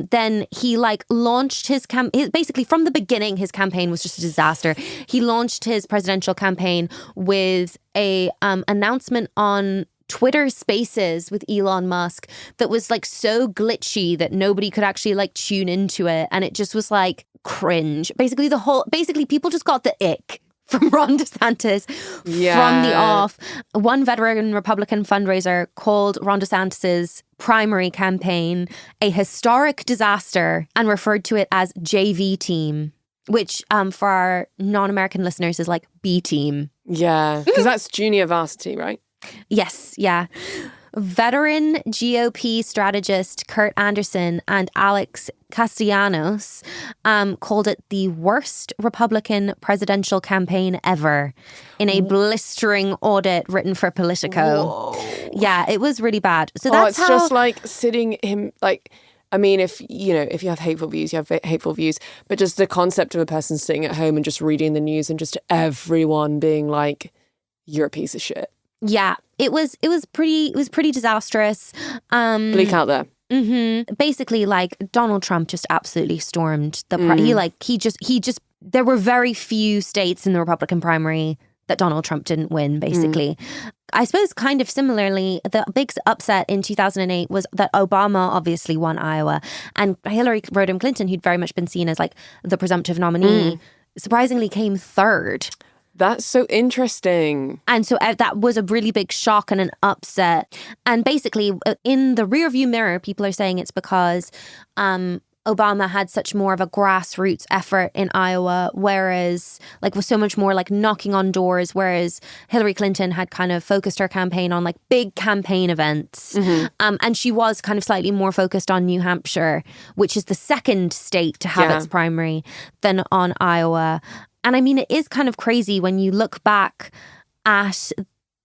Then he like launched his basically from the beginning, his campaign was just a disaster. He launched his presidential campaign with a announcement on Twitter Spaces with Elon Musk that was like so glitchy that nobody could actually like tune into it, and it just was like cringe. Basically people just got the ick from Ron DeSantis from the off. One veteran Republican fundraiser called Ron DeSantis's primary campaign a historic disaster and referred to it as JV team, which for our non-American listeners is like B team. Yeah, because that's junior varsity, right? Yes, yeah. Veteran GOP strategist Kurt Anderson and Alex Castellanos called it the worst Republican presidential campaign ever in a blistering audit written for Politico. Whoa. Yeah, it was really bad. So that's it's just like sitting him like, I mean, if you have hateful views, you have hateful views. But just the concept of a person sitting at home and just reading the news and just everyone being like, "You're a piece of shit." Yeah, it was pretty disastrous. Bleak out there. Mm-hmm. Basically, like Donald Trump just absolutely stormed the. He just. There were very few states in the Republican primary that Donald Trump didn't win, basically. I suppose kind of similarly, the big upset in 2008 was that Obama obviously won Iowa, and Hillary Rodham Clinton, who'd very much been seen as like the presumptive nominee, surprisingly came third. That's so interesting. And so that was a really big shock and an upset. And basically, in the rearview mirror, people are saying it's because Obama had such more of a grassroots effort in Iowa, whereas like was so much more like knocking on doors, whereas Hillary Clinton had kind of focused her campaign on like big campaign events. And she was kind of slightly more focused on New Hampshire, which is the second state to have its primary, than on Iowa. And I mean, it is kind of crazy when you look back at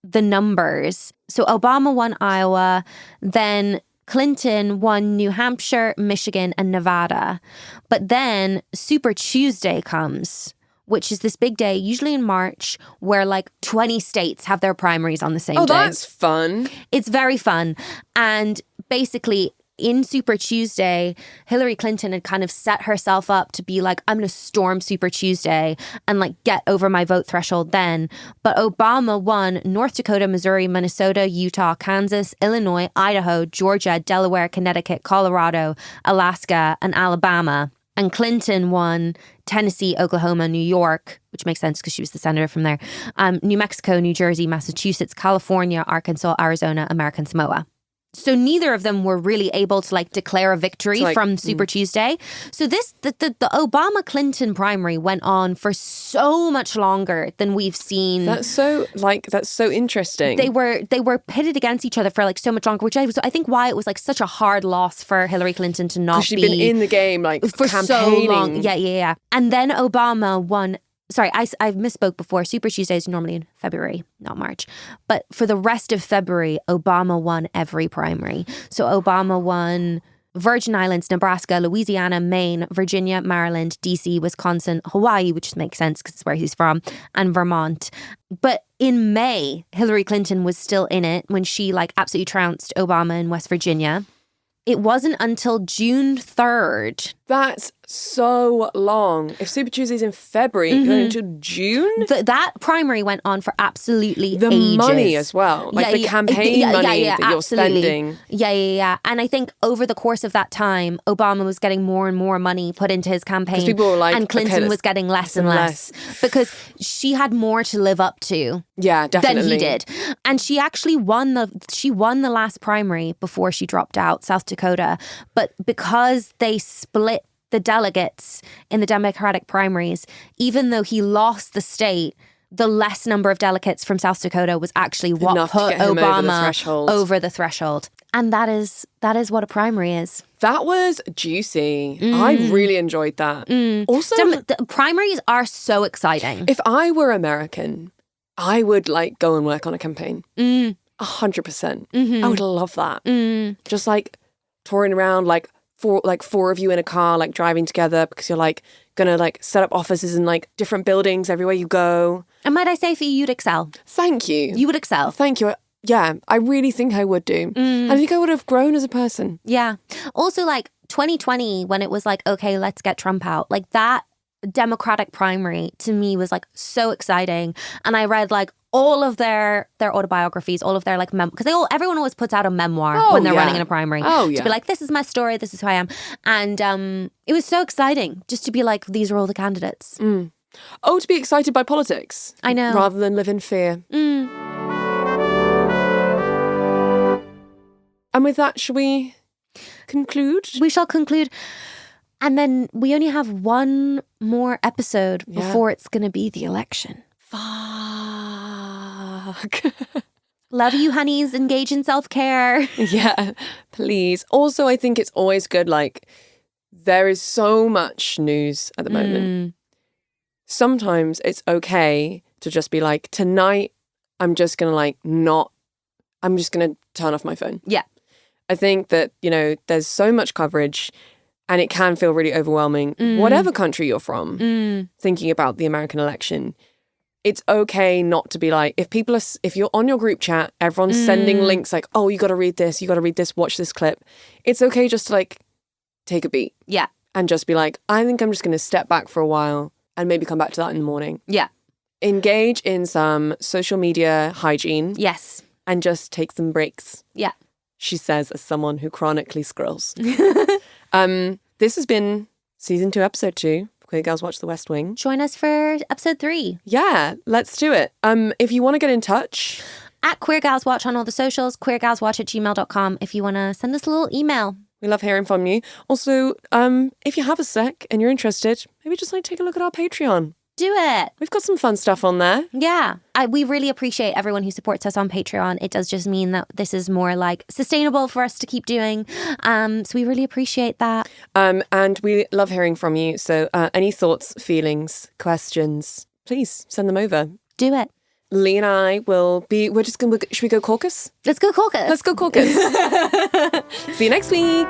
the numbers. So Obama won Iowa, then Clinton won New Hampshire, Michigan, and Nevada. But then Super Tuesday comes, which is this big day, usually in March, where like 20 states have their primaries on the same day. Oh, that's fun. It's very fun. And basically, in Super Tuesday, Hillary Clinton had kind of set herself up to be like, I'm going to storm Super Tuesday and like get over my vote threshold then. But Obama won North Dakota, Missouri, Minnesota, Utah, Kansas, Illinois, Idaho, Georgia, Delaware, Connecticut, Colorado, Alaska, and Alabama. And Clinton won Tennessee, Oklahoma, New York, which makes sense because she was the senator from there, New Mexico, New Jersey, Massachusetts, California, Arkansas, Arizona, American Samoa. So neither of them were really able to like declare a victory from Super Tuesday. So the Obama-Clinton primary went on for so much longer than we've seen. That's so interesting. They were pitted against each other for like so much longer, which I think why it was like such a hard loss for Hillary Clinton to not be. She'd been in the game like for campaigning. so long. Yeah. And then Obama won. Sorry, I misspoke before. Super Tuesday is normally in February, not March. But for the rest of February, Obama won every primary. So Obama won Virgin Islands, Nebraska, Louisiana, Maine, Virginia, Maryland, DC, Wisconsin, Hawaii, which makes sense because it's where he's from, and Vermont. But in May, Hillary Clinton was still in it when she like absolutely trounced Obama in West Virginia. It wasn't until June 3rd. That's so long. If Super Tuesday's in February, going into June? That primary went on for absolutely the ages. Money as well. Like the campaign money that you're spending. Yeah. And I think over the course of that time, Obama was getting more and more money put into his campaign. People were like, and Clinton was getting less and less. Because she had more to live up to. Yeah, definitely. Than he did. And she actually won the last primary before she dropped out, South Dakota. But because they split the delegates in the Democratic primaries, even though he lost the state, the less number of delegates from South Dakota was actually what enough put to get him Obama over the threshold. And that is what a primary is. That was juicy. I really enjoyed that. Also, the primaries are so exciting. If I were American, I would like go and work on a campaign. 100%. I would love that. Just like touring around like four of you in a car, like driving together because you're like gonna like set up offices in like different buildings everywhere you go. And might I say for you, you'd excel. Thank you. You would excel. Thank you. Yeah, I really think I would do. I think I would have grown as a person. Yeah. Also like 2020 when it was like, okay, let's get Trump out. Like that Democratic primary to me was like so exciting. And I read like all of their autobiographies, all of their like because everyone always puts out a memoir when they're running in a primary to be like, this is my story, this is who I am. And it was so exciting just to be like, these are all the candidates. Oh, to be excited by politics. I know. Rather than live in fear. And with that, shall we conclude? We shall conclude. And then we only have one more episode before it's going to be the election. Fuck. Love you, honeys. Engage in self-care. Yeah, please. Also, I think it's always good, like, there is so much news at the moment. Sometimes it's okay to just be like, tonight, I'm just going to I'm just going to turn off my phone. Yeah. I think that, there's so much coverage and it can feel really overwhelming. Whatever country you're from, thinking about the American election, it's okay not to be like, if you're on your group chat, everyone's sending links like, oh, you got to read this, watch this clip. It's okay just to like take a beat. Yeah. And just be like, I think I'm just going to step back for a while and maybe come back to that in the morning. Yeah. Engage in some social media hygiene. Yes. And just take some breaks. Yeah. She says as someone who chronically scrolls. This has been season 2, episode 2. Queer Girls Watch the West Wing. Join us for episode 3. Yeah, let's do it. If you want to get in touch. At Queer Gals Watch on all the socials, queergalswatch@gmail.com if you want to send us a little email. We love hearing from you. Also, if you have a sec and you're interested, maybe just take a look at our Patreon. Do it. We've got some fun stuff on there. Yeah. We really appreciate everyone who supports us on Patreon. It does just mean that this is more sustainable for us to keep doing. So we really appreciate that. And we love hearing from you. So any thoughts, feelings, questions, please send them over. Do it. Leigh and I will be, should we go caucus? Let's go caucus. Let's go caucus. See you next week.